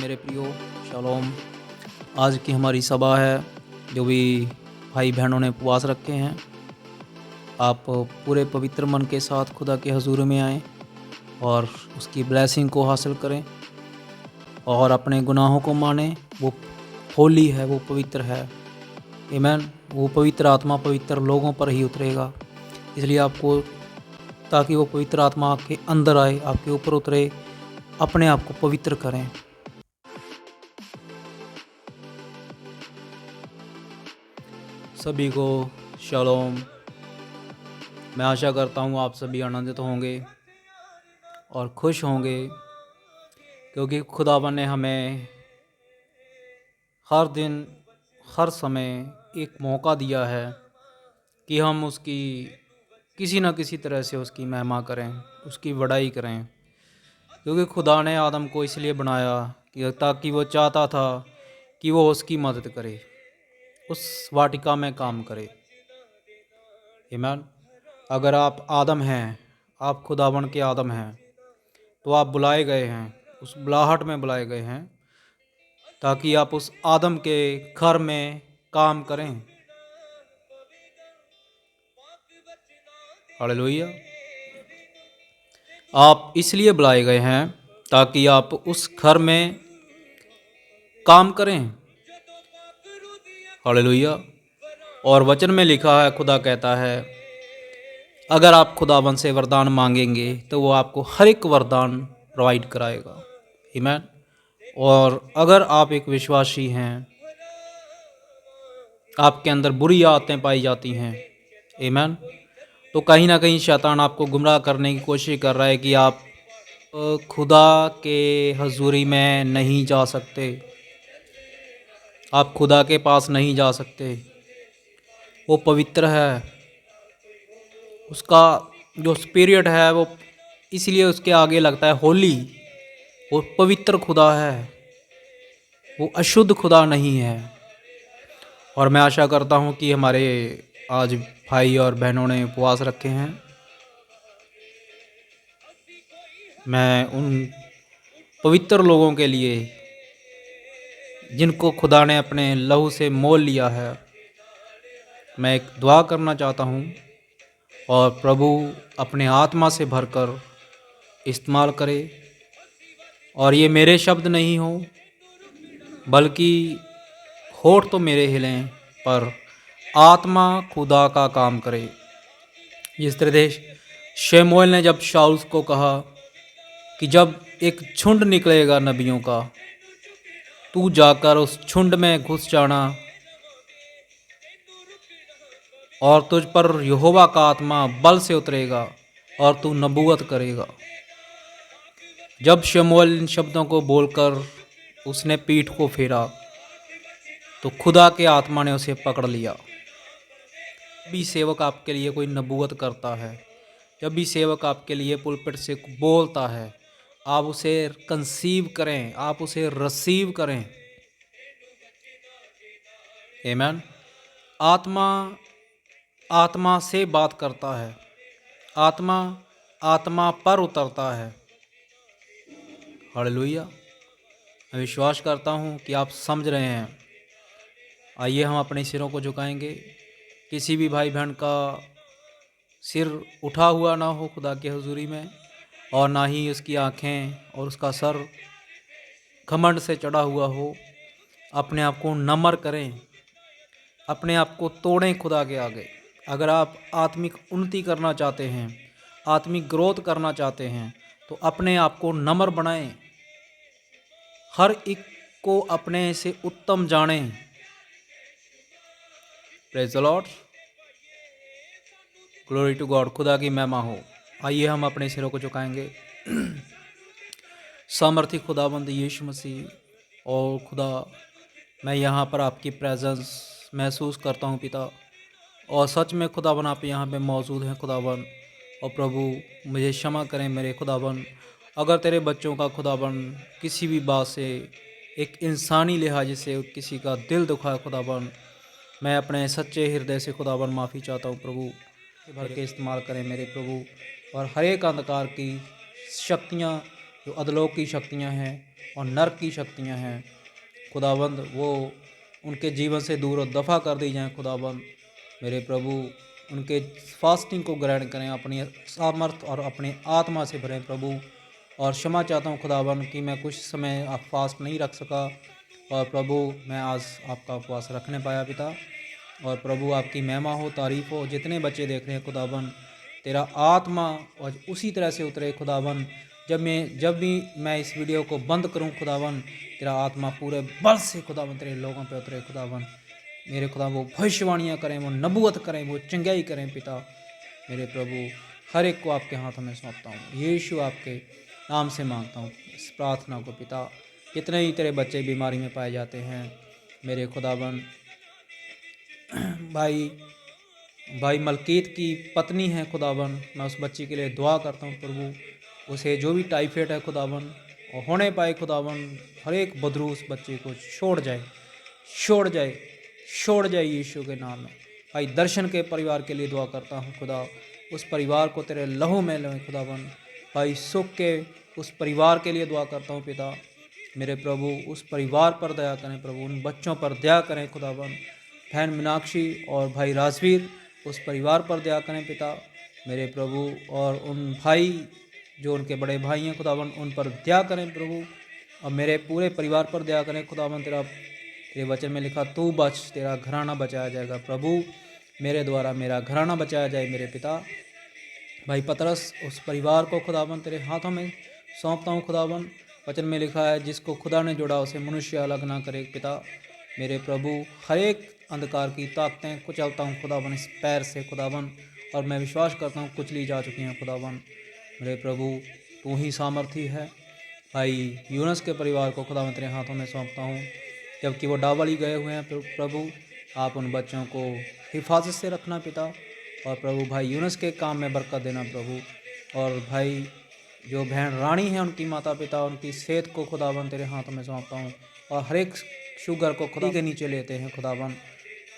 मेरे प्रियो। शालोम। आज की हमारी सभा है, जो भी भाई बहनों ने उपवास रखे हैं, आप पूरे पवित्र मन के साथ खुदा के हजूर में आएँ और उसकी ब्लेसिंग को हासिल करें और अपने गुनाहों को मानें। वो होली है, वो पवित्र है। आमीन। वो पवित्र आत्मा पवित्र लोगों पर ही उतरेगा, इसलिए आपको, ताकि वो पवित्र आत्मा आपके अंदर आए, आपके ऊपर उतरे, अपने आप को पवित्र करें। सभी को शालोम। मैं आशा करता हूँ आप सभी आनंदित होंगे और खुश होंगे, क्योंकि खुदावन ने हमें हर दिन हर समय एक मौका दिया है कि हम उसकी किसी न किसी तरह से उसकी महिमा करें, उसकी बड़ाई करें। क्योंकि खुदा ने आदम को इसलिए बनाया कि ताकि वो चाहता था कि वो उसकी मदद करे, उस वाटिका में काम करे। आमीन। अगर आप आदम हैं, आप खुदावन के आदम हैं, तो आप बुलाए गए हैं, उस बुलाहट में बुलाए गए हैं, ताकि आप उस आदम के घर में काम करें। हालेलुया। आप इसलिए बुलाए गए हैं ताकि आप उस घर में काम करें। हालेलुया। और वचन में लिखा है, खुदा कहता है, अगर आप खुदावन से वरदान मांगेंगे तो वो आपको हर एक वरदान प्रोवाइड कराएगा। आमीन। और अगर आप एक विश्वासी हैं, आपके अंदर बुरी आदतें पाई जाती हैं, आमीन, तो कहीं ना कहीं शैतान आपको गुमराह करने की कोशिश कर रहा है कि आप खुदा के हजूरी में नहीं जा सकते, आप खुदा के पास नहीं जा सकते। वो पवित्र है, उसका जो स्पिरिट है वो इसलिए उसके आगे लगता है होली। वो पवित्र खुदा है, वो अशुद्ध खुदा नहीं है। और मैं आशा करता हूँ कि हमारे आज भाई और बहनों ने उपवास रखे हैं। मैं उन पवित्र लोगों के लिए जिनको खुदा ने अपने लहू से मोल लिया है, मैं एक दुआ करना चाहता हूँ, और प्रभु अपने आत्मा से भरकर इस्तेमाल करे। और ये मेरे शब्द नहीं हो, बल्कि होठ तो मेरे हिलें, पर आत्मा खुदा का काम करे। जिस तरह शमूएल ने जब शाऊल को कहा कि जब एक झुंड निकलेगा नबियों का, तू जाकर उस झुंड में घुस जाना और तुझ पर यहोवा का आत्मा बल से उतरेगा और तू नबूवत करेगा। जब शमूएल इन शब्दों को बोलकर उसने पीठ को फेरा, तो खुदा के आत्मा ने उसे पकड़ लिया। जब भी सेवक आपके लिए कोई नबूवत करता है, जब भी सेवक आपके लिए पुलपिट से बोलता है, आप उसे कंसीव करें, आप उसे रिसीव करें। आमीन। आत्मा आत्मा से बात करता है, आत्मा आत्मा पर उतरता है। हालेलुया। मैं विश्वास करता हूँ कि आप समझ रहे हैं। आइए हम अपने सिरों को झुकाएंगे। किसी भी भाई बहन का सिर उठा हुआ ना हो खुदा के हुजूरी में, और ना ही उसकी आँखें और उसका सर घमंड से चढ़ा हुआ हो। अपने आप को नम्र करें, अपने आप को तोड़ें खुदा के आगे। अगर आप आत्मिक उन्नति करना चाहते हैं, आत्मिक ग्रोथ करना चाहते हैं, तो अपने आप को नम्र बनाएं, हर एक को अपने से उत्तम जानें। Praise the Lord, glory to God. खुदा की महिमा हो। आइए हम अपने सिरों को झुकाएंगे। सामर्थी खुदाबंद यीशु मसीह और खुदा, मैं यहाँ पर आपकी प्रेजेंस महसूस करता हूँ पिता, और सच में खुदावन आप यहाँ पे मौजूद हैं खुदावन। और प्रभु मुझे क्षमा करें मेरे खुदावन, अगर तेरे बच्चों का खुदावन किसी भी बात से, एक इंसानी लिहाज से किसी का दिल दुखा खुदावन, मैं अपने सच्चे हृदय से खुदावन माफ़ी चाहता हूँ प्रभु। भर के इस्तेमाल करें मेरे प्रभु, और हर एक अंधकार की शक्तियाँ जो अधलोक की शक्तियाँ हैं और नर्क की शक्तियाँ हैं खुदाबंद, वो उनके जीवन से दूर और दफ़ा कर दी जाएँ खुदाबंद। मेरे प्रभु उनके फास्टिंग को ग्रहण करें, अपनी सामर्थ और अपनी आत्मा से भरें प्रभु। और क्षमा चाहता हूँ खुदाबंद कि मैं कुछ समय आप फास्ट नहीं रख सका, और प्रभु मैं आज आपका उपवास रखने पाया पिता। और प्रभु आपकी महिमा हो, तारीफ़ हो। जितने बच्चे देख रहे हैं खुदाबंद, तेरा आत्मा और उसी तरह से उतरे खुदाबंद। जब भी मैं इस वीडियो को बंद करूं खुदाबंद, तेरा आत्मा पूरे बल से खुदाबंद तेरे लोगों पे उतरे खुदाबंद। मेरे खुदा वो भविष्यवाणियाँ करें, वो नबूवत करें, वो चंगाई करें पिता। मेरे प्रभु हर एक को आपके हाथों में सौंपता हूँ, यीशु आपके नाम से मांगता हूँ इस प्रार्थना को पिता। कितने ही तेरे बच्चे बीमारी में पाए जाते हैं मेरे खुदाबंद। भाई मलकीत की पत्नी है खुदाबंद, मैं उस बच्ची के लिए दुआ करता हूँ प्रभु। उसे जो भी टाइफाइड है खुदाबंद और होने पाए खुदाबंद, हर एक बदरू उस बच्चे को छोड़ जाए, छोड़ जाए, छोड़ जाए यीशु के नाम में। भाई दर्शन के परिवार के लिए दुआ करता हूँ खुदा, उस परिवार को तेरे लहू में ले खुदाबंद। भाई सुख के उस परिवार के लिए दुआ करता हूँ पिता। मेरे प्रभु उस परिवार पर दया करें प्रभु, उन बच्चों पर दया करें खुदाबंद। बहन मीनाक्षी और भाई राजवीर, उस परिवार पर दया करें पिता मेरे प्रभु। और उन भाई जो उनके बड़े भाई हैं खुदाबंद, उन पर दया करें प्रभु। और मेरे पूरे परिवार पर दया करें खुदाबंद। तेरे वचन में लिखा तू बच, तेरा घराना बचाया जाएगा प्रभु। मेरे द्वारा मेरा घराना बचाया जाए मेरे पिता। भाई पतरस, उस परिवार को खुदाबंद तेरे हाथों में सौंपता हूँ खुदाबंद। वचन में लिखा है जिसको खुदा ने जोड़ा उसे मनुष्य अलग ना करे पिता। मेरे प्रभु हर एक अंधकार की ताकतें कुचलता हूँ खुदाबंद इस पैर से खुदाबंद, और मैं विश्वास करता हूँ कुचली जा चुकी हैं खुदाबंद। मेरे प्रभु तू ही सामर्थी है। भाई यूनुस के परिवार को खुदाबंद तेरे हाथों में सौंपता हूँ, जबकि वो डाबली गए हुए हैं प्रभु। आप उन बच्चों को हिफाजत से रखना पिता। और प्रभु भाई यूनुस के काम में बरकत देना प्रभु। और भाई जो बहन रानी है, उनकी माता पिता, उनकी सेहत को खुदाबंद तेरे हाथों में सौंपता हूँ। और हर एक शुगर को खुदा के नीचे लेते हैं खुदाबंद,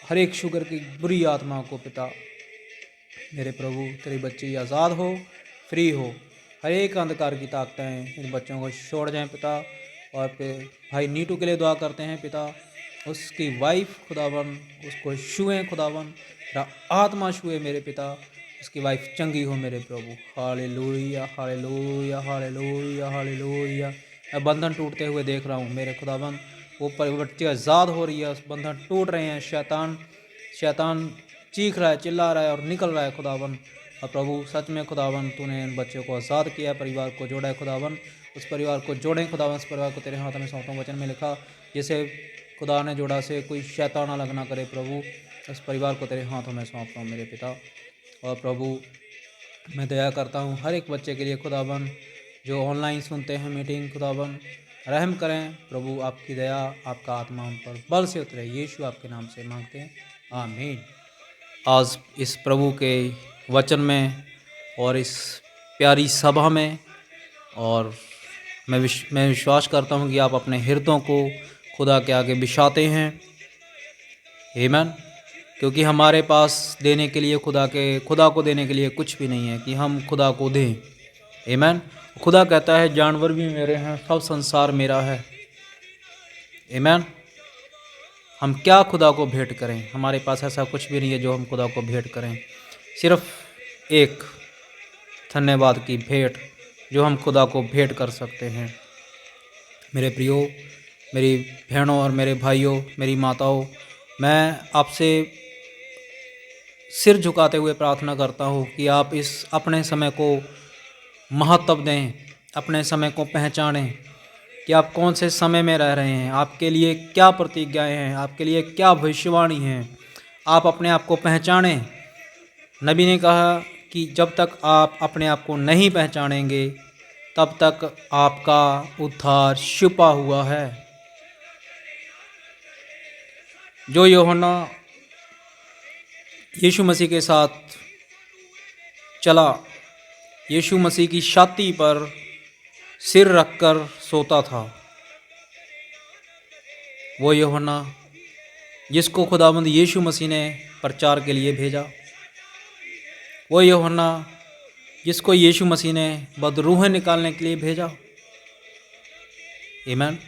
हर एक शुगर की बुरी आत्माओं को पिता। मेरे प्रभु तेरी बच्ची आज़ाद हो, फ्री हो, हर एक अंधकार की ताकतें इन बच्चों को छोड़ जाएं पिता। और फिर भाई नीटू के लिए दुआ करते हैं पिता, उसकी वाइफ खुदाबंद उसको छुएं खुदाबंद, तेरा आत्मा छुए मेरे पिता, उसकी वाइफ चंगी हो मेरे प्रभु। हालेलुया, हालेलुया, हालेलुया, हालेलुया। मैं बंधन टूटते हुए देख रहा हूँ मेरे खुदाबंद, वो बच्चे आज़ाद हो रही है, उस बंधन टूट रहे हैं। शैतान चीख रहा है, चिल्ला रहा है और निकल रहा है खुदाबंद। और प्रभु सच में खुदाबंद तूने इन बच्चों को आज़ाद किया, परिवार को जोड़ा है खुदाबंद। उस परिवार को जोड़ें खुदाबंद, उस परिवार को तेरे हाथों में सौंपता हूँ। वचन में लिखा जिसे खुदा ने जोड़ा से कोई शैतान अलग ना करे प्रभु। उस परिवार को तेरे हाथों में सौंपता हूँ मेरे पिता। और प्रभु मैं दया करता हूँ हर एक बच्चे के लिए खुदाबंद, जो ऑनलाइन सुनते हैं मीटिंग खुदाबंद, रहम करें प्रभु। आपकी दया, आपका आत्मा उन पर बल से उतरे, यीशु आपके नाम से मांगते हैं, आमीन। आज इस प्रभु के वचन में और इस प्यारी सभा में, और मैं विश्वास करता हूँ कि आप अपने हृदयों को खुदा के आगे बिछाते हैं, आमीन। क्योंकि हमारे पास देने के लिए खुदा को देने के लिए कुछ भी नहीं है कि हम खुदा को दें, आमीन। खुदा कहता है जानवर भी मेरे हैं, सब संसार मेरा है, आमीन। हम क्या खुदा को भेंट करें? हमारे पास ऐसा कुछ भी नहीं है जो हम खुदा को भेंट करें। सिर्फ एक धन्यवाद की भेंट जो हम खुदा को भेंट कर सकते हैं। मेरे प्रियो, मेरी बहनों और मेरे भाइयों, मेरी माताओं, मैं आपसे सिर झुकाते हुए प्रार्थना करता हूँ कि आप इस अपने समय को महत्व दें, अपने समय को पहचानें कि आप कौन से समय में रह रहे हैं, आपके लिए क्या प्रतिज्ञाएं हैं, आपके लिए क्या भविष्यवाणी हैं। आप अपने आप को पहचानें। नबी ने कहा कि जब तक आप अपने आप को नहीं पहचानेंगे तब तक आपका उद्धार छुपा हुआ है। जो यूहन्ना यीशु मसीह के साथ चला, यीशु मसीह की छाती पर सिर रखकर सोता था, वो यूहन्ना जिसको खुदावंद यीशु मसीह ने प्रचार के लिए भेजा, वो यूहन्ना जिसको यीशु मसीह ने बदरूहें निकालने के लिए भेजा, आमीन।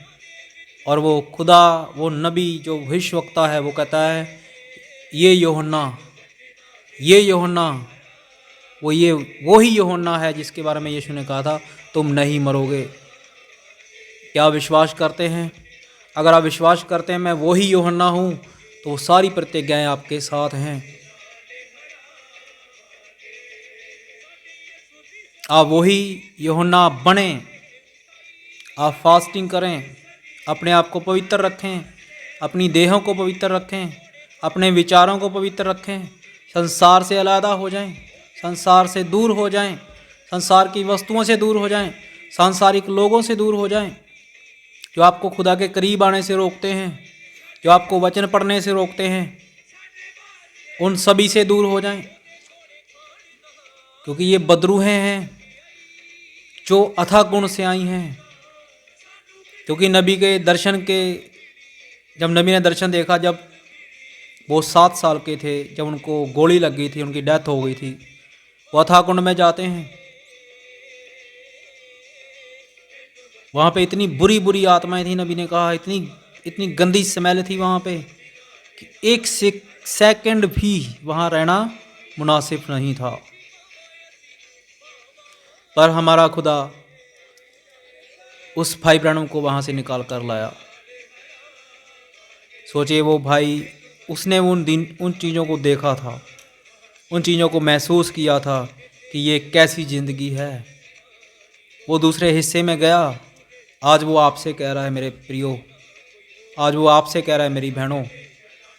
और वो खुदा, वो नबी जो भविष्यवक्ता है, वो कहता है ये यूहन्ना वो ही यूहन्ना है जिसके बारे में यीशु ने कहा था तुम नहीं मरोगे। क्या विश्वास करते हैं? अगर आप विश्वास करते हैं मैं वही यूहन्ना हूँ, तो वो सारी प्रतिज्ञाएं आपके साथ हैं। आप वही यूहन्ना बने। आप फास्टिंग करें, अपने आप को पवित्र रखें, अपनी देहों को पवित्र रखें, अपने विचारों को पवित्र रखें, संसार से अलग हो जाएं, संसार से दूर हो जाएं, संसार की वस्तुओं से दूर हो जाएं, सांसारिक लोगों से दूर हो जाएं जो आपको खुदा के करीब आने से रोकते हैं, जो आपको वचन पढ़ने से रोकते हैं, उन सभी से दूर हो जाएं। क्योंकि ये बदरूहें हैं जो अथाह गुण से आई हैं। क्योंकि नबी के दर्शन के, जब नबी ने दर्शन देखा, जब वो 7 साल के थे, जब उनको गोली लग गई थी, उनकी डेथ हो गई थी, वो अथाह कुंड में जाते हैं। वहाँ पे इतनी बुरी बुरी आत्माएं थी, नबी ने कहा इतनी गंदी स्मेल थी वहाँ पे कि एक सेकंड भी वहाँ रहना मुनासिब नहीं था। पर हमारा खुदा उस भाई ब्रैनम को वहाँ से निकाल कर लाया। सोचिए, वो भाई, उसने उन चीज़ों को देखा था, उन चीज़ों को महसूस किया था कि ये कैसी ज़िंदगी है। वो दूसरे हिस्से में गया। आज वो आपसे कह रहा है मेरे प्रियो, आज वो आपसे कह रहा है मेरी बहनों,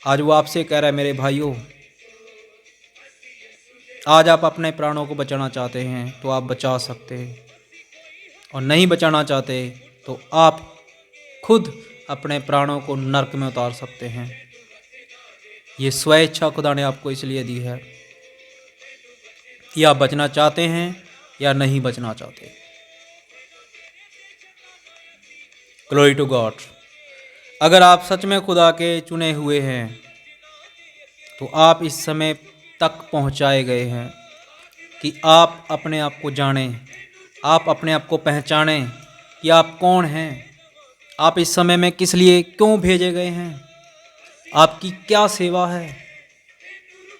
आज वो आपसे कह रहा है मेरे भाइयों, आज आप अपने प्राणों को बचाना चाहते हैं तो आप बचा सकते हैं, और नहीं बचाना चाहते तो आप खुद अपने प्राणों को नरक में उतार सकते हैं। ये स्वेच्छा खुदा ने आपको इसलिए दी है कि आप बचना चाहते हैं या नहीं बचना चाहते। Glory to God. अगर आप सच में खुदा के चुने हुए हैं तो आप इस समय तक पहुंचाए गए हैं कि आप अपने आप को जानें, आप अपने आप को पहचानें कि आप कौन हैं, आप इस समय में किस लिए क्यों भेजे गए हैं, आपकी क्या सेवा है,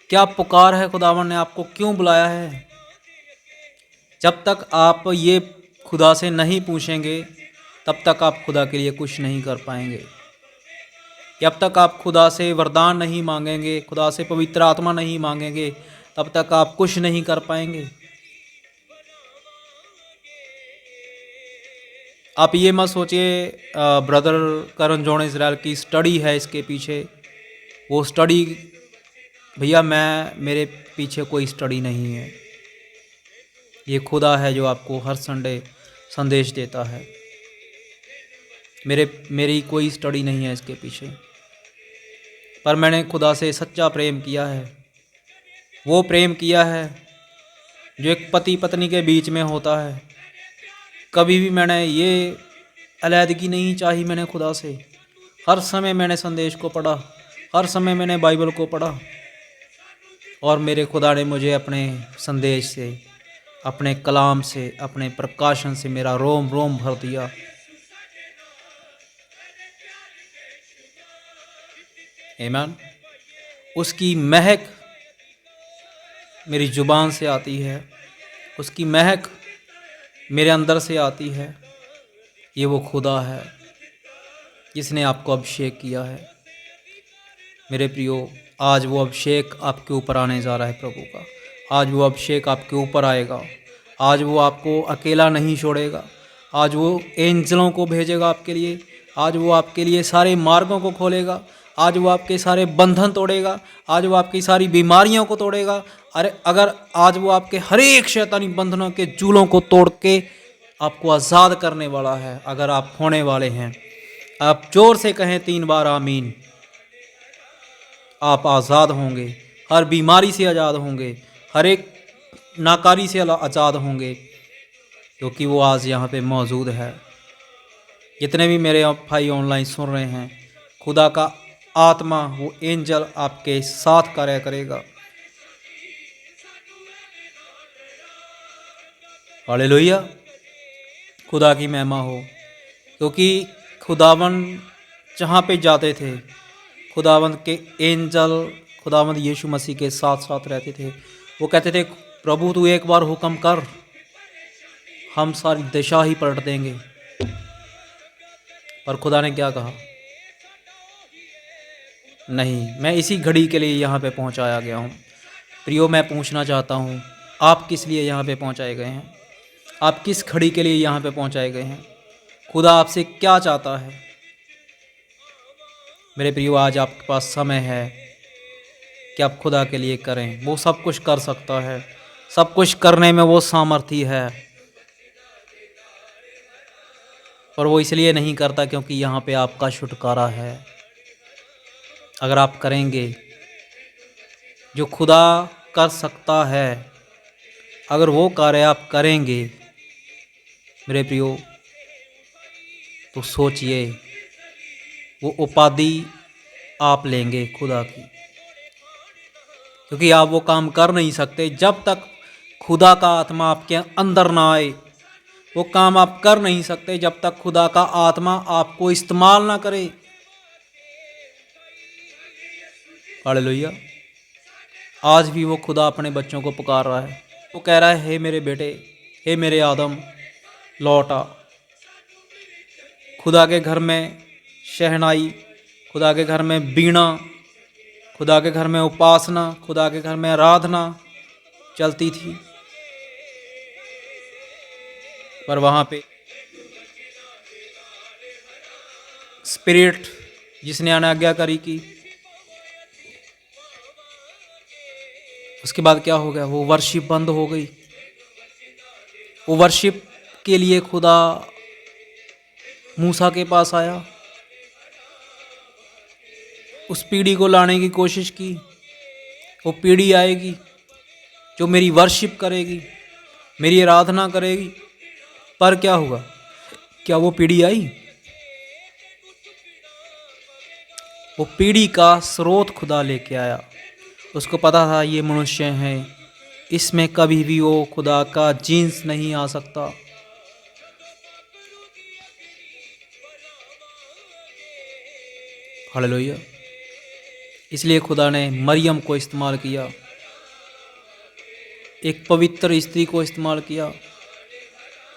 क्या पुकार है, खुदावन ने आपको क्यों बुलाया है। जब तक आप ये खुदा से नहीं पूछेंगे तब तक आप खुदा के लिए कुछ नहीं कर पाएंगे। जब तक आप खुदा से वरदान नहीं मांगेंगे, खुदा से पवित्र आत्मा नहीं मांगेंगे, तब तक आप कुछ नहीं कर पाएंगे। आप ये मत सोचिए ब्रदर करण जॉन इज़राइल की स्टडी है इसके पीछे। वो स्टडी, भैया मेरे पीछे कोई स्टडी नहीं है। ये खुदा है जो आपको हर संडे संदेश देता है। मेरी कोई स्टडी नहीं है इसके पीछे, पर मैंने खुदा से सच्चा प्रेम किया है। वो प्रेम किया है जो एक पति पत्नी के बीच में होता है। कभी भी मैंने ये अलहदगी नहीं चाही मैंने खुदा से। हर समय मैंने संदेश को पढ़ा, हर समय मैंने बाइबल को पढ़ा, और मेरे खुदा ने मुझे अपने संदेश से, अपने कलाम से, अपने प्रकाशन से मेरा रोम रोम भर दिया। आमीन। उसकी महक मेरी ज़ुबान से आती है, उसकी महक मेरे अंदर से आती है। ये वो खुदा है जिसने आपको अभिषेक किया है। मेरे प्रियो, आज वो अभिषेक आपके ऊपर आने जा रहा है प्रभु का। आज वो अभिषेक आपके ऊपर आएगा। आज वो आपको अकेला नहीं छोड़ेगा। आज वो एंजलों को भेजेगा आपके लिए। आज वो आपके लिए सारे मार्गों को खोलेगा। आज वो आपके सारे बंधन तोड़ेगा। आज वो आपकी सारी बीमारियों को तोड़ेगा। अगर आज वो आपके हर एक शैतानी बंधनों के जूलों को तोड़ के आपको आज़ाद करने वाला है। अगर आप होने वाले हैं, आप जोर से कहें 3 बार आमीन। आप आज़ाद होंगे, हर बीमारी से आज़ाद होंगे, हर एक नाकारी से आज़ाद होंगे, क्योंकि वो आज यहाँ पे मौजूद है। जितने भी मेरे भाई ऑनलाइन सुन रहे हैं, खुदा का आत्मा, वो एंजल आपके साथ कार्य करेगा। हालेलुया, खुदा की महिमा हो। क्योंकि खुदावंद जहाँ पे जाते थे, खुदावंद के एंजल खुदावंद यीशु मसीह के साथ साथ रहते थे। वो कहते थे, प्रभु तू एक बार हुक्म कर, हम सारी दिशा ही पलट देंगे। पर खुदा ने क्या कहा? नहीं, मैं इसी घड़ी के लिए यहाँ पे पहुँचाया गया हूँ। प्रियो, मैं पूछना चाहता हूँ, आप किस लिए यहाँ पे पहुँचाए गए हैं? आप किस घड़ी के लिए यहाँ पे पहुँचाए गए हैं? खुदा आपसे क्या चाहता है? मेरे प्रियो, आज आपके पास समय है कि आप खुदा के लिए करें। वो सब कुछ कर सकता है, सब कुछ करने में वो सामर्थी है, पर वो इसलिए नहीं करता क्योंकि यहाँ पे आपका छुटकारा है। अगर आप करेंगे जो खुदा कर सकता है, अगर वो कार्य आप करेंगे मेरे प्रियो, तो सोचिए वो उपाधि आप लेंगे खुदा की, क्योंकि आप वो काम कर नहीं सकते जब तक खुदा का आत्मा आपके अंदर ना आए। वो काम आप कर नहीं सकते जब तक खुदा का आत्मा आपको इस्तेमाल ना करे। हालेलुया। आज भी वो खुदा अपने बच्चों को पुकार रहा है। वो कह रहा है, हे मेरे बेटे, हे मेरे आदम, लौट आ। खुदा के घर में शहनाई, खुदा के घर में बीणा, खुदा के घर में उपासना, खुदा के घर में आराधना चलती थी, पर वहाँ पे स्पिरिट जिसने अनाज्ञाकारी की, उसके बाद क्या हो गया? वो वर्शिप बंद हो गई। वो वर्शिप के लिए खुदा मूसा के पास आया, उस पीढ़ी को लाने की कोशिश की। वो पीढ़ी आएगी जो मेरी वर्शिप करेगी, मेरी आराधना करेगी, पर क्या हुआ? क्या वो पीढ़ी आई? वो पीढ़ी का स्रोत खुदा लेके आया। उसको पता था ये मनुष्य हैं, इसमें कभी भी वो खुदा का जीन्स नहीं आ सकता। हालेलुया। इसलिए खुदा ने मरियम को इस्तेमाल किया, एक पवित्र स्त्री को इस्तेमाल किया,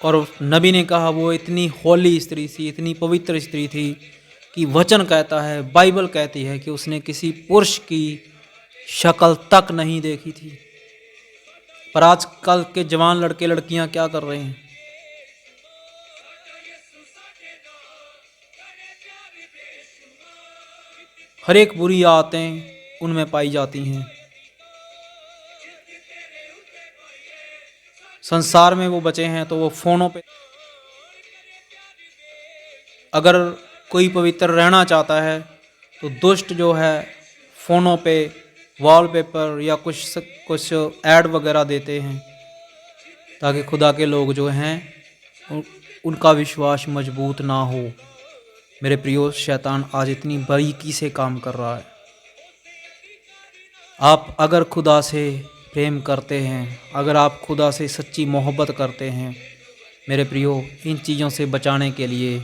और नबी ने कहा वो इतनी होली स्त्री थी, इतनी पवित्र स्त्री थी कि वचन कहता है, बाइबल कहती है कि उसने किसी पुरुष की शक्ल तक नहीं देखी थी। पर आजकल के जवान लड़के लड़कियां क्या कर रहे हैं? हर एक बुरी आदतें उनमें पाई जाती हैं। संसार में वो बचे हैं तो वो फोनों पे, अगर कोई पवित्र रहना चाहता है तो दुष्ट जो है फ़ोनों पे वॉलपेपर या कुछ ऐड वगैरह देते हैं ताकि खुदा के लोग जो हैं उनका विश्वास मजबूत ना हो। मेरे प्रियो, शैतान आज इतनी बारीकी से काम कर रहा है। आप अगर खुदा से प्रेम करते हैं, अगर आप खुदा से सच्ची मोहब्बत करते हैं, मेरे प्रियो, इन चीज़ों से बचाने के लिए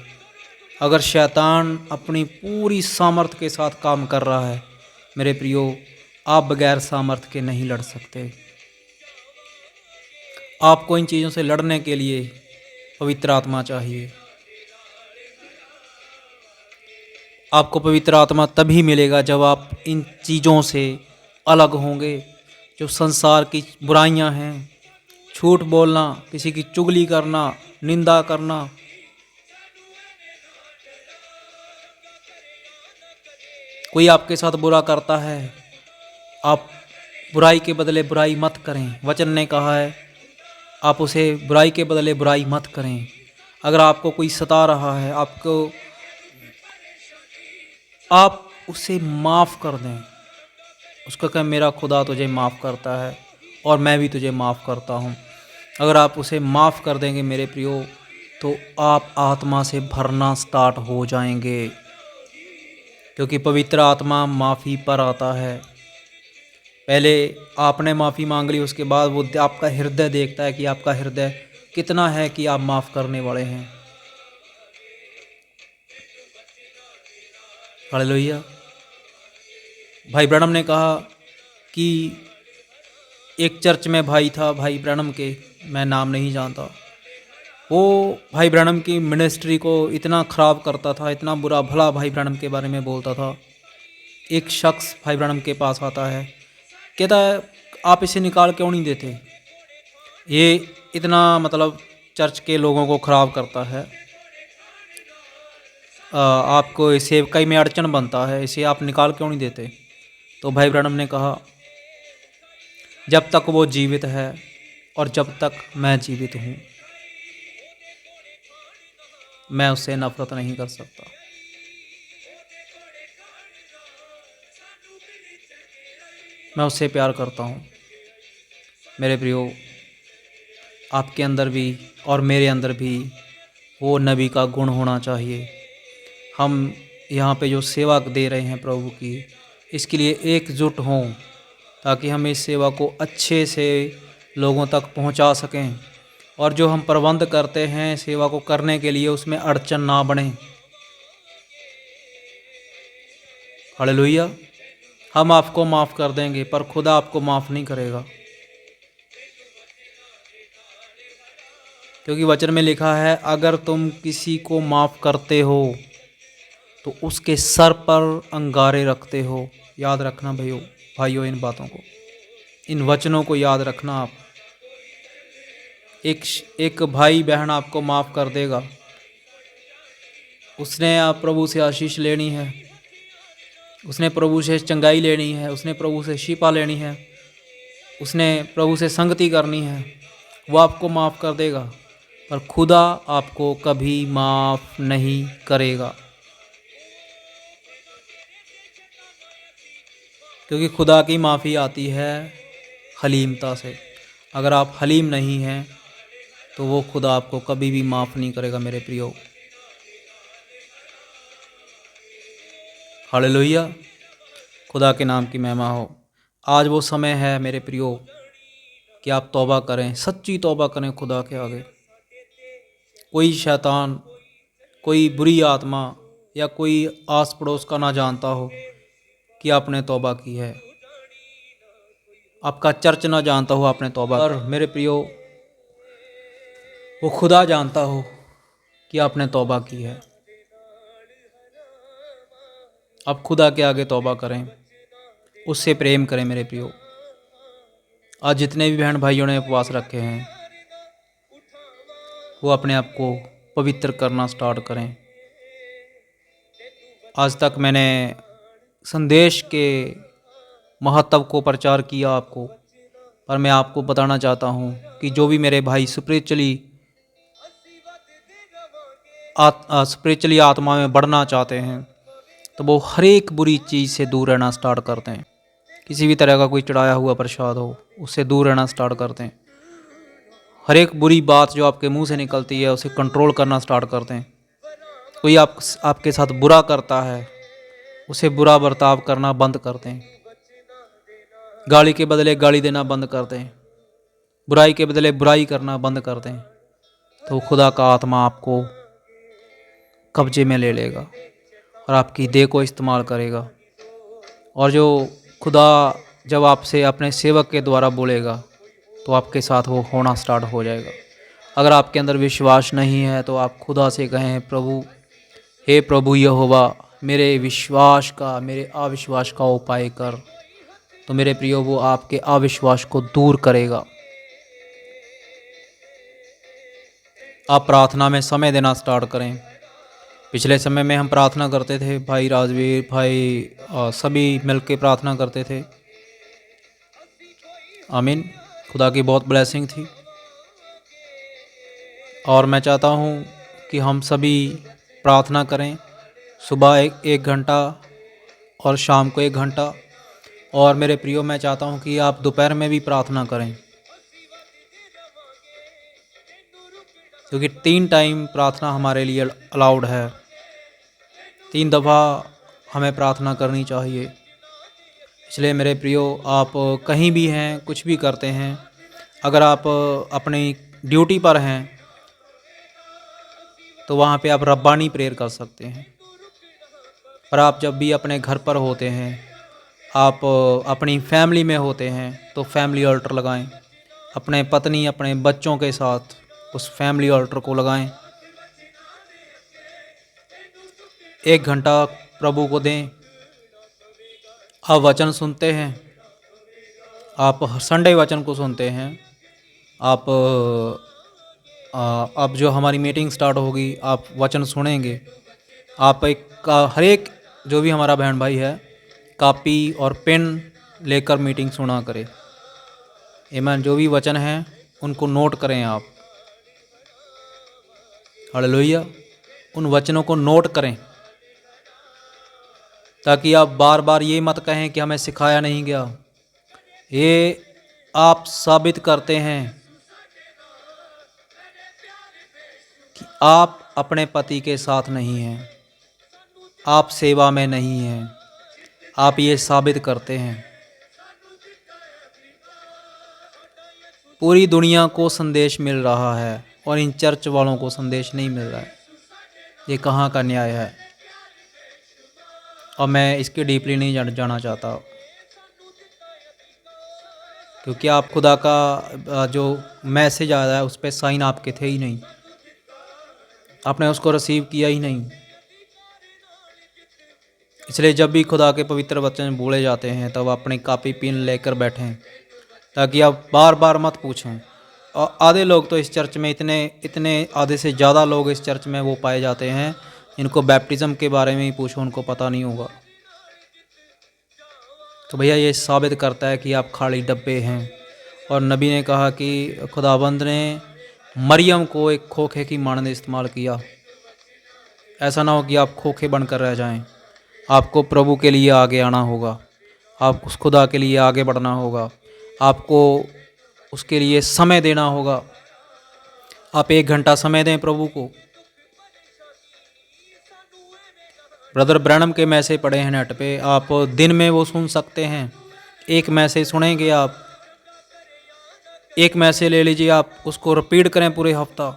अगर शैतान अपनी पूरी सामर्थ्य के साथ काम कर रहा है, मेरे प्रियो, आप बगैर सामर्थ्य के नहीं लड़ सकते। आपको इन चीज़ों से लड़ने के लिए पवित्र आत्मा चाहिए। आपको पवित्र आत्मा तभी मिलेगा जब आप इन चीज़ों से अलग होंगे। जो संसार की बुराइयां हैं, झूठ बोलना, किसी की चुगली करना, निंदा करना, कोई आपके साथ बुरा करता है, आप बुराई के बदले बुराई मत करें। वचन ने कहा है आप उसे बुराई के बदले बुराई मत करें। अगर आपको कोई सता रहा है, आप उसे माफ़ कर दें। उसका कहें, मेरा खुदा तुझे माफ़ करता है और मैं भी तुझे माफ़ करता हूँ। अगर आप उसे माफ़ कर देंगे मेरे प्रियो, तो आप आत्मा से भरना स्टार्ट हो जाएंगे, क्योंकि पवित्र आत्मा माफ़ी पर आता है। पहले आपने माफ़ी मांग ली, उसके बाद वो आपका हृदय देखता है कि आपका हृदय कितना है कि आप माफ़ करने वाले हैं। हालेलुया। भाई ब्रैनम ने कहा कि एक चर्च में भाई था, भाई ब्रैनम के, मैं नाम नहीं जानता, वो भाई ब्रैनम की मिनिस्ट्री को इतना ख़राब करता था, इतना बुरा भला भाई ब्रैनम के बारे में बोलता था। एक शख्स भाई ब्रैनम के पास आता है, कहता है आप इसे निकाल क्यों नहीं देते, ये इतना मतलब चर्च के लोगों को ख़राब करता है, आपको सेवकाई में अड़चन बनता है, इसे आप निकाल क्यों नहीं देते। तो भाई ब्रैनम ने कहा जब तक वो जीवित है और जब तक मैं जीवित हूँ, मैं उससे नफ़रत नहीं कर सकता। मैं उससे प्यार करता हूँ। मेरे प्रियो, आपके अंदर भी और मेरे अंदर भी वो नबी का गुण होना चाहिए। हम यहाँ पे जो सेवा दे रहे हैं प्रभु की, इसके लिए एकजुट हों ताकि हम इस सेवा को अच्छे से लोगों तक पहुँचा सकें, और जो हम प्रबंध करते हैं सेवा को करने के लिए उसमें अड़चन ना बने। हालेलुया। हम आपको माफ़ कर देंगे पर खुदा आपको माफ़ नहीं करेगा, क्योंकि वचन में लिखा है अगर तुम किसी को माफ़ करते हो तो उसके सर पर अंगारे रखते हो। याद रखना भाइयों इन बातों को, इन वचनों को याद रखना। आप एक भाई बहन आपको माफ़ कर देगा, उसने आप प्रभु से आशीष लेनी है, उसने प्रभु से चंगाई लेनी है, उसने प्रभु से शिफा लेनी है, उसने प्रभु से संगति करनी है, वो आपको माफ़ कर देगा, पर खुदा आपको कभी माफ़ नहीं करेगा, क्योंकि खुदा की माफ़ी आती है हलीमता से। अगर आप हलीम नहीं हैं तो वो खुदा आपको कभी भी माफ़ नहीं करेगा मेरे प्रियो। हालेलुया। खुदा के नाम की महिमा हो। आज वो समय है मेरे प्रियो कि आप तौबा करें, सच्ची तौबा करें खुदा के आगे। कोई शैतान, कोई बुरी आत्मा या कोई आस पड़ोस का ना जानता हो कि आपने तौबा की है, आपका चर्च ना जानता हो आपने तौबा, और मेरे प्रियो वो खुदा जानता हो कि आपने तौबा की है। आप खुदा के आगे तौबा करें, उससे प्रेम करें मेरे प्रियो। आज जितने भी बहन भाइयों ने उपवास रखे हैं वो अपने आप को पवित्र करना स्टार्ट करें। आज तक मैंने संदेश के महत्व को प्रचार किया आपको, पर मैं आपको बताना चाहता हूँ कि जो भी मेरे भाई स्पिरिचुअली आत्मा में बढ़ना चाहते हैं तो वो हर एक बुरी चीज़ से दूर रहना स्टार्ट करते हैं। किसी भी तरह का कोई चढ़ाया हुआ प्रसाद हो उससे दूर रहना स्टार्ट करते हैं। हर एक बुरी बात जो आपके मुंह से निकलती है उसे कंट्रोल करना स्टार्ट करते हैं। कोई आपके साथ बुरा करता है उसे बुरा बर्ताव करना बंद करते हैं। गाली के बदले गाली देना बंद करते हैं, बुराई के बदले बुराई करना बंद करते हैं, तो खुदा का आत्मा आपको कब्जे में ले लेगा और आपकी देह को इस्तेमाल करेगा। और जो खुदा जब आपसे अपने सेवक के द्वारा बोलेगा तो आपके साथ वो होना स्टार्ट हो जाएगा। अगर आपके अंदर विश्वास नहीं है तो आप खुदा से कहें, प्रभु, हे प्रभु यहोवा, मेरे विश्वास का, मेरे अविश्वास का उपाय कर। तो मेरे प्रियो वो आपके अविश्वास को दूर करेगा। आप प्रार्थना में समय देना स्टार्ट करें। पिछले समय में हम प्रार्थना करते थे, भाई राजवीर भाई सभी मिलकर प्रार्थना करते थे। आमीन। खुदा की बहुत ब्लेसिंग थी। और मैं चाहता हूँ कि हम सभी प्रार्थना करें, सुबह एक घंटा और शाम को 1 घंटा। और मेरे प्रियो, मैं चाहता हूँ कि आप दोपहर में भी प्रार्थना करें, क्योंकि 3 टाइम प्रार्थना हमारे लिए अलाउड है। 3 दफ़ा हमें प्रार्थना करनी चाहिए। इसलिए मेरे प्रियो, आप कहीं भी हैं, कुछ भी करते हैं, अगर आप अपनी ड्यूटी पर हैं तो वहाँ पे आप रब्बानी प्रेयर कर सकते हैं। पर आप जब भी अपने घर पर होते हैं, आप अपनी फैमिली में होते हैं, तो फैमिली ऑल्टर लगाएं। अपने पत्नी अपने बच्चों के साथ उस फैमिली ऑल्टर को लगाएं। 1 घंटा प्रभु को दें। आप वचन सुनते हैं, आप संडे वचन को सुनते हैं, आप अब जो हमारी मीटिंग स्टार्ट होगी आप वचन सुनेंगे। आप हर एक जो भी हमारा बहन भाई है कापी और पेन लेकर मीटिंग सुना करें। आमीन। जो भी वचन है उनको नोट करें आप। हालेलुया। उन वचनों को नोट करें ताकि आप बार बार ये मत कहें कि हमें सिखाया नहीं गया। ये आप साबित करते हैं कि आप अपने पति के साथ नहीं हैं, आप सेवा में नहीं हैं। आप ये साबित करते हैं। पूरी दुनिया को संदेश मिल रहा है और इन चर्च वालों को संदेश नहीं मिल रहा है। ये कहाँ का न्याय है? और मैं इसके डीपली नहीं जाना चाहता, क्योंकि आप खुदा का जो मैसेज आया है उस पर साइन आपके थे ही नहीं, आपने उसको रिसीव किया ही नहीं। इसलिए जब भी खुदा के पवित्र वचन बोले जाते हैं तब अपनी कापी पेन लेकर बैठें ताकि आप बार बार मत पूछें। और आधे लोग तो इस चर्च में इतने आधे से ज़्यादा लोग इस चर्च में वो पाए जाते हैं जिनको बैप्टिज़म के बारे में ही पूछो उनको पता नहीं होगा। तो भैया ये साबित करता है कि आप खाली डब्बे हैं। और नबी ने कहा कि खुदाबंद ने मरियम को एक खोखे की मानद इस्तेमाल किया। ऐसा ना हो कि आप खोखे बनकर रह जाएं। आपको प्रभु के लिए आगे आना होगा, आप उस खुदा के लिए आगे बढ़ना होगा, आपको उसके लिए समय देना होगा। आप 1 घंटा समय दें प्रभु को। ब्रदर ब्रैनम के मैसेज पड़े हैं नेट पे, आप दिन में वो सुन सकते हैं। एक मैसेज सुनेंगे आप, एक मैसेज ले लीजिए, आप उसको रिपीट करें पूरे हफ्ता।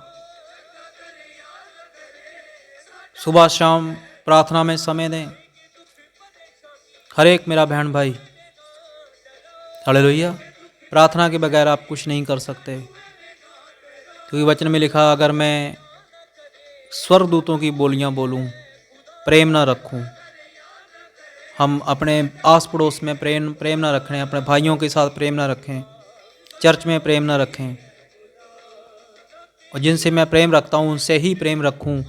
सुबह शाम प्रार्थना में समय दें। हर एक मेरा बहन भाई, हालेलुया। प्रार्थना के बगैर आप कुछ नहीं कर सकते, क्योंकि वचन में लिखा अगर मैं स्वर्गदूतों की बोलियां बोलूं प्रेम ना रखूं, हम अपने आस पड़ोस में प्रेम ना रखें, अपने भाइयों के साथ प्रेम ना रखें, चर्च में प्रेम ना रखें, और जिनसे मैं प्रेम रखता हूं उनसे ही प्रेम रखूं,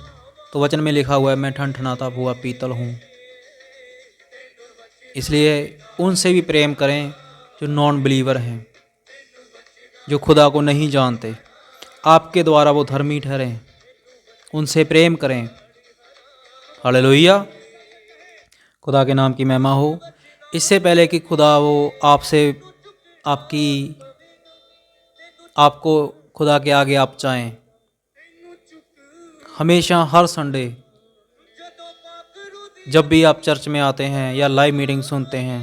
तो वचन में लिखा हुआ है मैं ठनठनाता हुआ पीतल हूं। इसलिए उनसे भी प्रेम करें जो नॉन बिलीवर हैं, जो खुदा को नहीं जानते। आपके द्वारा वो धर्मी ठहरें, उनसे प्रेम करें। हालेलुया। खुदा के नाम की महिमा हो। इससे पहले कि खुदा वो आपको खुदा के आगे आप चाहें, हमेशा हर संडे जब भी आप चर्च में आते हैं या लाइव मीटिंग सुनते हैं,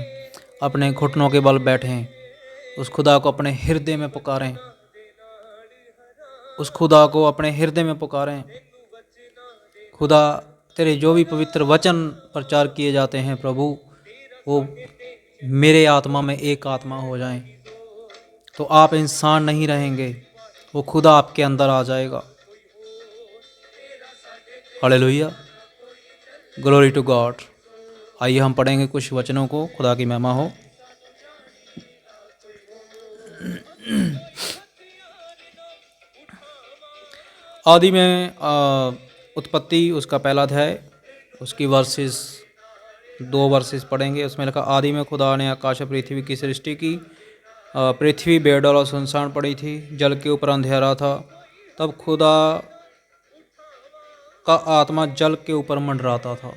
अपने घुटनों के बल बैठें, उस खुदा को अपने हृदय में पुकारें, उस खुदा को अपने हृदय में पुकारें। खुदा तेरे जो भी पवित्र वचन प्रचार किए जाते हैं प्रभु, वो मेरे आत्मा में एक आत्मा हो जाएं, तो आप इंसान नहीं रहेंगे, वो खुदा आपके अंदर आ जाएगा। Hallelujah, glory to God. आइए हम पढ़ेंगे कुछ वचनों को। खुदा की महिमा हो। आदि में उत्पत्ति उसका पहला अध्याय, उसकी 2 वर्सेस पढ़ेंगे। उसमें लिखा आदि में खुदा ने आकाश और पृथ्वी की सृष्टि की। पृथ्वी बेडौल और सुनसान पड़ी थी, जल के ऊपर अंधेरा था। तब खुदा का आत्मा जल के ऊपर मंडराता था।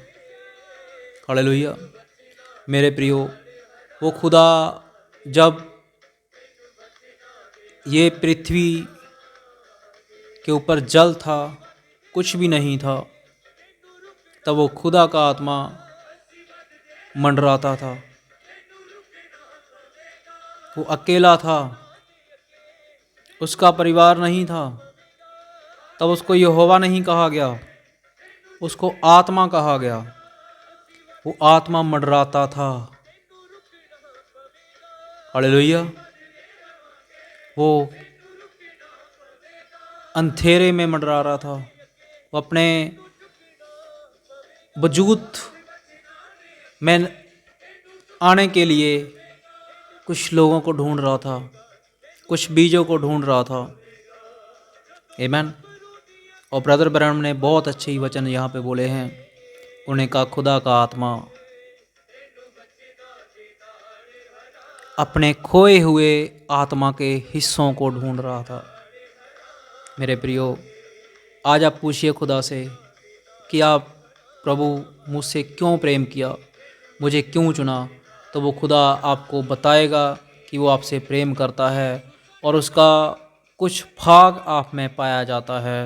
हालेलुया। मेरे प्रियो, वो खुदा जब ये पृथ्वी के ऊपर जल था, कुछ भी नहीं था, तब वो खुदा का आत्मा मंडराता था। वो अकेला था, उसका परिवार नहीं था, तब उसको यहोवा नहीं कहा गया, उसको आत्मा कहा गया। वो आत्मा मंडराता था। हालेलुया। वो अंधेरे में मंडरा रहा था। वो अपने वजूद में आने के लिए कुछ लोगों को ढूंढ रहा था, कुछ बीजों को ढूंढ रहा था। आमीन। और ब्रदर ब्रैनम ने बहुत अच्छे ही वचन यहाँ पे बोले हैं। उन्होंने कहा खुदा का आत्मा अपने खोए हुए आत्मा के हिस्सों को ढूंढ रहा था। मेरे प्रियो, आज आप पूछिए खुदा से कि आप प्रभु मुझसे क्यों प्रेम किया, मुझे क्यों चुना। तो वो खुदा आपको बताएगा कि वो आपसे प्रेम करता है और उसका कुछ भाग आप में पाया जाता है।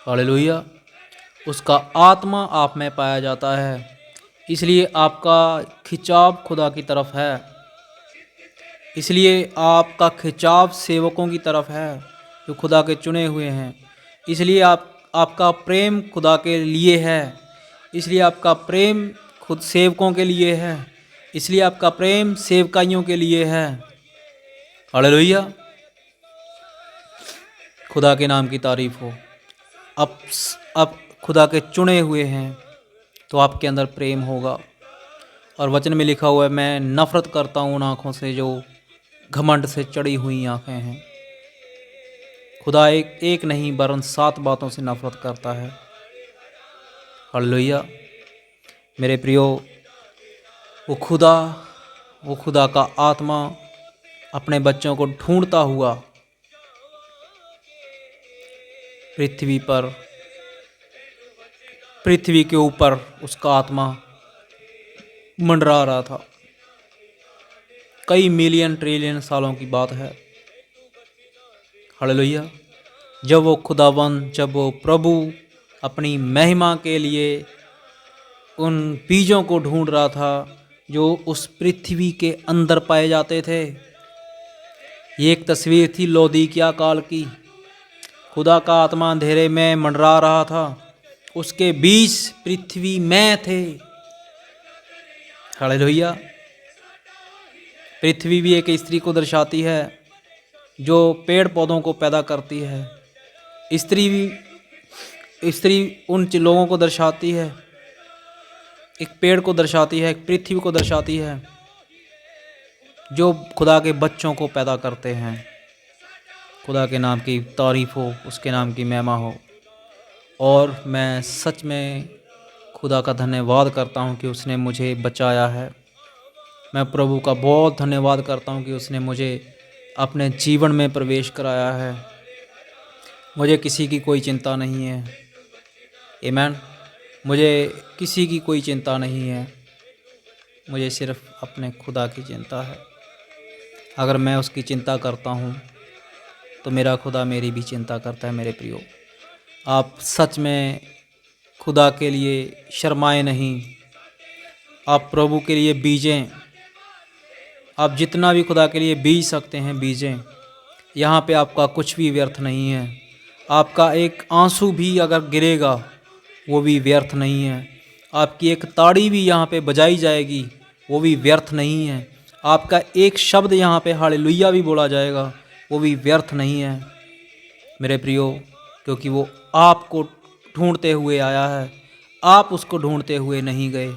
हालेलुया। उसका आत्मा आप में पाया जाता है, इसलिए आपका खिंचाव खुदा की तरफ है, इसलिए आपका खिंचाव सेवकों की तरफ है जो खुदा के चुने हुए हैं। इसलिए आपका प्रेम खुदा के लिए है, इसलिए आपका प्रेम खुद सेवकों के लिए है, इसलिए आपका प्रेम सेवकाइयों के लिए है। हालेलुया। खुदा के नाम की तारीफ हो। अब खुदा के चुने हुए हैं तो आपके अंदर प्रेम होगा। और वचन में लिखा हुआ है, मैं नफ़रत करता हूँ उन आँखों से जो घमंड से चढ़ी हुई आँखें हैं। खुदा एक नहीं वरन 7 बातों से नफ़रत करता है। हालेलुया। मेरे प्रियो, वो खुदा का आत्मा अपने बच्चों को ढूंढता हुआ पृथ्वी के ऊपर उसका आत्मा मंडरा रहा था। कई मिलियन ट्रिलियन सालों की बात है। हालेलुया। जब वो प्रभु अपनी महिमा के लिए उन बीजों को ढूंढ रहा था जो उस पृथ्वी के अंदर पाए जाते थे। ये एक तस्वीर थी लौदीकिया काल की। खुदा का आत्मा अंधेरे में मंडरा रहा था, उसके बीज पृथ्वी में थे। हालेलुया। पृथ्वी भी एक स्त्री को दर्शाती है जो पेड़ पौधों को पैदा करती है। स्त्री उन लोगों को दर्शाती है, एक पेड़ को दर्शाती है, एक पृथ्वी को दर्शाती है जो खुदा के बच्चों को पैदा करते हैं। खुदा के नाम की तारीफ हो, उसके नाम की महिमा हो। और मैं सच में खुदा का धन्यवाद करता हूँ कि उसने मुझे बचाया है। मैं प्रभु का बहुत धन्यवाद करता हूँ कि उसने मुझे अपने जीवन में प्रवेश कराया है। मुझे किसी की कोई चिंता नहीं है। आमीन। मुझे किसी की कोई चिंता नहीं है, मुझे सिर्फ अपने खुदा की चिंता है। अगर मैं उसकी चिंता करता हूँ तो मेरा खुदा मेरी भी चिंता करता है। मेरे प्रियो, आप सच में खुदा के लिए शर्माएं नहीं। आप प्रभु के लिए बीजें। आप जितना भी खुदा के लिए बीज सकते हैं बीजें। यहाँ पे आपका कुछ भी व्यर्थ नहीं है। आपका एक आंसू भी अगर गिरेगा वो भी व्यर्थ नहीं है। आपकी एक ताड़ी भी यहाँ पे बजाई जाएगी वो भी व्यर्थ नहीं है। आपका एक शब्द यहाँ पे हालेलुया भी बोला जाएगा वो भी व्यर्थ नहीं है मेरे प्रियो, क्योंकि वो आपको ढूंढते हुए आया है, आप उसको ढूंढते हुए नहीं गए।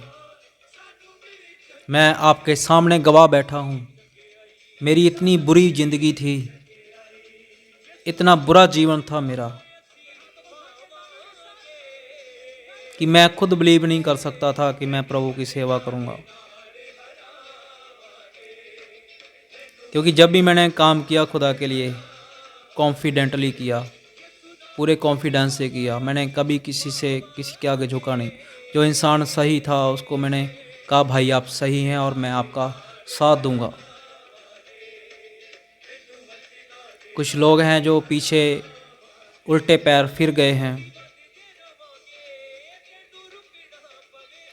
मैं आपके सामने गवाह बैठा हूँ। मेरी इतनी बुरी ज़िंदगी थी, इतना बुरा जीवन था मेरा कि मैं खुद बिलीव नहीं कर सकता था कि मैं प्रभु की सेवा करूँगा। क्योंकि जब भी मैंने काम किया खुदा के लिए कॉन्फिडेंटली किया, पूरे कॉन्फिडेंस से किया। मैंने कभी किसी के आगे झुका नहीं। जो इंसान सही था उसको मैंने कहा भाई आप सही हैं और मैं आपका साथ दूंगा। कुछ लोग हैं जो पीछे उल्टे पैर फिर गए हैं,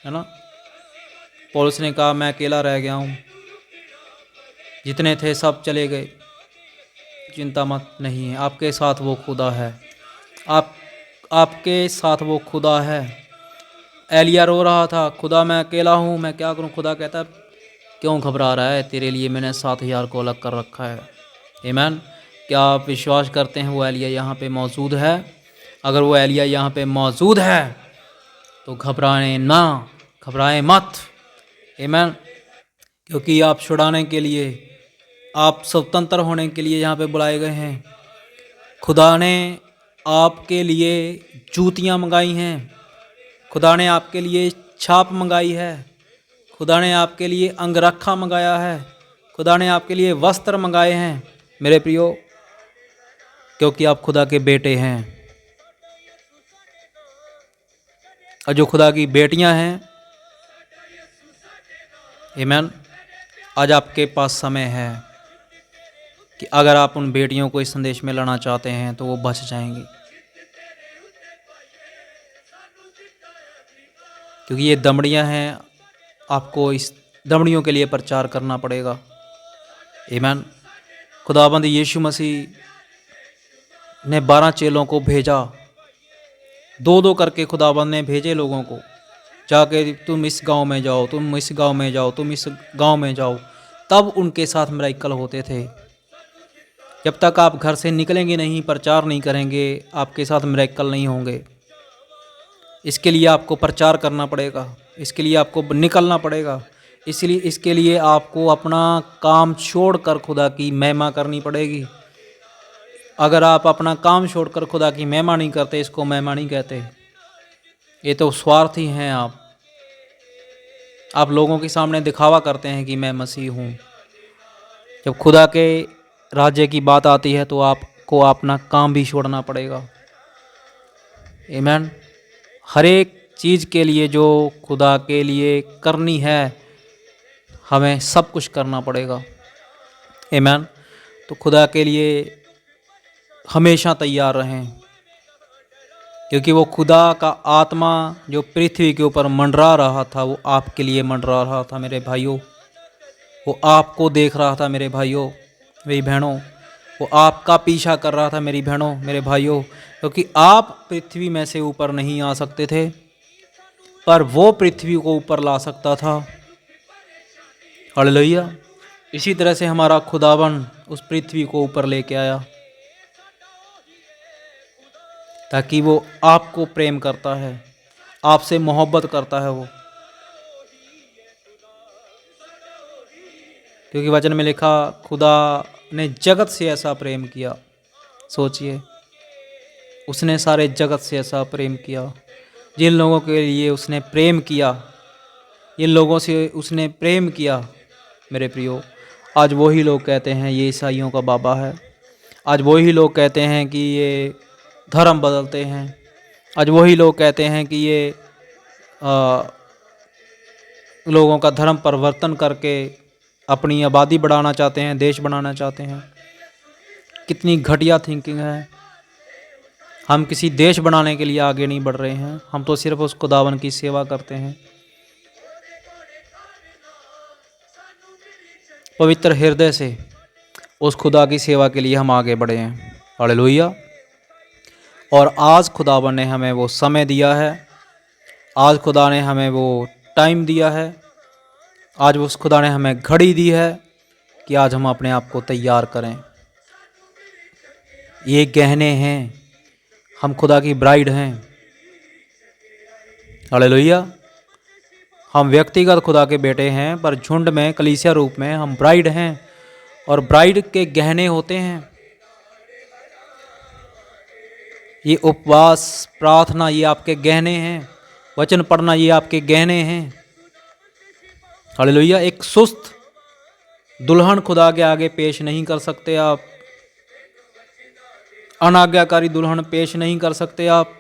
है ना। पौलुस ने कहा मैं अकेला रह गया हूँ, जितने थे सब चले गए। चिंता मत नहीं है, आपके साथ वो खुदा है। आपके साथ वो खुदा है। एलिया रो रहा था, खुदा मैं अकेला हूँ, मैं क्या करूँ। खुदा कहता क्यों घबरा रहा है, तेरे लिए मैंने 7,000 को अलग कर रखा है। आमीन। क्या आप विश्वास करते हैं वो एलिया यहाँ पे मौजूद है? अगर वो एलिया यहाँ पे मौजूद है तो घबराएं ना, घबराएं मत। आमीन। क्योंकि आप छुड़ाने के लिए, आप स्वतंत्र होने के लिए यहाँ पे बुलाए गए हैं। खुदा ने आपके लिए जूतियाँ मंगाई हैं, खुदा ने आपके लिए छाप मंगाई है, खुदा ने आपके लिए अंगरखा मंगाया है, खुदा ने आपके लिए वस्त्र मंगाए हैं मेरे प्रियो, क्योंकि आप खुदा के बेटे हैं। और जो खुदा की बेटियां हैं, आमीन, आज आपके पास समय है कि अगर आप उन बेटियों को इस संदेश में लाना चाहते हैं तो वो बच जाएंगी, क्योंकि ये दमड़ियां हैं। आपको इस दमड़ियों के लिए प्रचार करना पड़ेगा। आमीन। खुदाबंद यीशु मसीह ने 12 चेलों को भेजा, 2-2 करके खुदाबंद ने भेजे लोगों को, जाके तुम इस गांव में जाओ, तुम इस गांव में जाओ, तुम इस गांव में जाओ। तब उनके साथ मिराकल होते थे। जब तक आप घर से निकलेंगे नहीं, प्रचार नहीं करेंगे, आपके साथ मिराकल नहीं होंगे। इसके लिए आपको प्रचार करना पड़ेगा, इसके लिए आपको निकलना पड़ेगा, इसलिए इसके लिए आपको अपना काम छोड़कर खुदा की महिमा करनी पड़ेगी। अगर आप अपना काम छोड़कर खुदा की महिमा नहीं करते, इसको महिमा नहीं कहते। ये तो स्वार्थी हैं आप लोगों के सामने दिखावा करते हैं कि मैं मसीह हूँ। जब खुदा के राज्य की बात आती है तो आपको अपना काम भी छोड़ना पड़ेगा। आमीन। हर एक चीज़ के लिए जो खुदा के लिए करनी है, हमें सब कुछ करना पड़ेगा। आमीन। तो खुदा के लिए हमेशा तैयार रहें, क्योंकि वो खुदा का आत्मा जो पृथ्वी के ऊपर मंडरा रहा था, वो आपके लिए मंडरा रहा था मेरे भाइयों। वो आपको देख रहा था मेरे भाइयों, मेरी बहनों। वो आपका पीछा कर रहा था मेरी बहनों, मेरे भाइयों, क्योंकि आप पृथ्वी में से ऊपर नहीं आ सकते थे, पर वो पृथ्वी को ऊपर ला सकता था। हालेलुया। इसी तरह से हमारा खुदावन उस पृथ्वी को ऊपर लेके आया, ताकि वो आपको प्रेम करता है, आपसे मोहब्बत करता है वो। क्योंकि वचन में लिखा, खुदा ने जगत से ऐसा प्रेम किया। सोचिए, उसने सारे जगत से ऐसा प्रेम किया। जिन लोगों के लिए उसने प्रेम किया, जिन लोगों से उसने प्रेम किया मेरे प्रियो, आज वही लोग कहते हैं ये ईसाइयों का बाबा है। आज वही लोग कहते हैं कि ये धर्म बदलते हैं। आज वही लोग कहते हैं कि ये लोगों का धर्म परिवर्तन करके अपनी आबादी बढ़ाना चाहते हैं, देश बनाना चाहते हैं। कितनी घटिया थिंकिंग है। हम किसी देश बनाने के लिए आगे नहीं बढ़ रहे हैं, हम तो सिर्फ उस खुदावन की सेवा करते हैं। पवित्र हृदय से उस खुदा की सेवा के लिए हम आगे बढ़े हैं। हालेलुया। और आज खुदावन ने हमें वो समय दिया है, आज खुदा ने हमें वो टाइम दिया है, आज उस खुदा ने हमें घड़ी दी है कि आज हम अपने आप को तैयार करें। ये गहने हैं, हम खुदा की ब्राइड हैं। हालेलुया। हम व्यक्तिगत खुदा के बेटे हैं, पर झुंड में, कलीसिया रूप में हम ब्राइड हैं, और ब्राइड के गहने होते हैं ये उपवास, प्रार्थना, ये आपके गहने हैं। वचन पढ़ना, ये आपके गहने हैं। हालेलुया। एक सुस्त दुल्हन खुदा के आगे पेश नहीं कर सकते आप, अनाज्ञाकारी दुल्हन पेश नहीं कर सकते आप।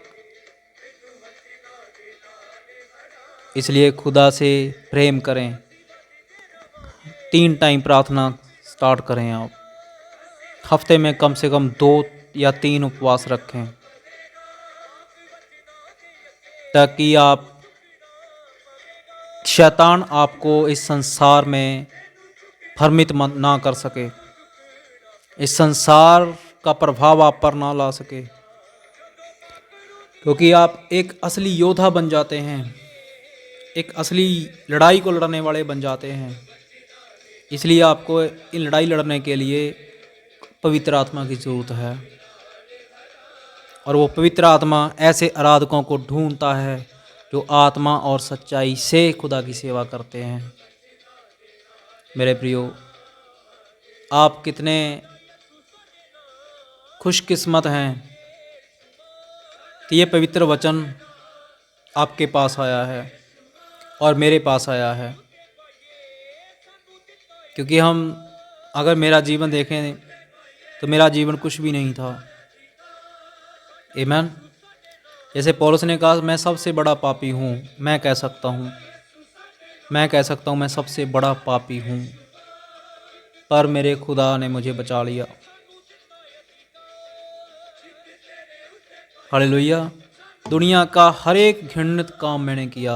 इसलिए खुदा से प्रेम करें, 3 टाइम प्रार्थना स्टार्ट करें आप। हफ्ते में कम से कम 2 या 3 उपवास रखें, ताकि आप शैतान आपको इस संसार में भ्रमित ना कर सके, इस संसार का प्रभाव आप पर ना ला सके, क्योंकि आप एक असली योद्धा बन जाते हैं। एक असली लड़ाई को लड़ने वाले बन जाते हैं। इसलिए आपको इन लड़ाई लड़ने के लिए पवित्र आत्मा की ज़रूरत है, और वो पवित्र आत्मा ऐसे आराधकों को ढूंढता है जो आत्मा और सच्चाई से खुदा की सेवा करते हैं। मेरे प्रियो, आप कितने खुशकिस्मत हैं कि ये पवित्र वचन आपके पास आया है और मेरे पास आया है। क्योंकि हम अगर मेरा जीवन देखें तो मेरा जीवन कुछ भी नहीं था। आमीन। जैसे पौलुस ने कहा, मैं सबसे बड़ा पापी हूँ। मैं कह सकता हूँ मैं सबसे बड़ा पापी हूँ, पर मेरे खुदा ने मुझे बचा लिया। हालेलुया। दुनिया का हर एक घृणित काम मैंने किया,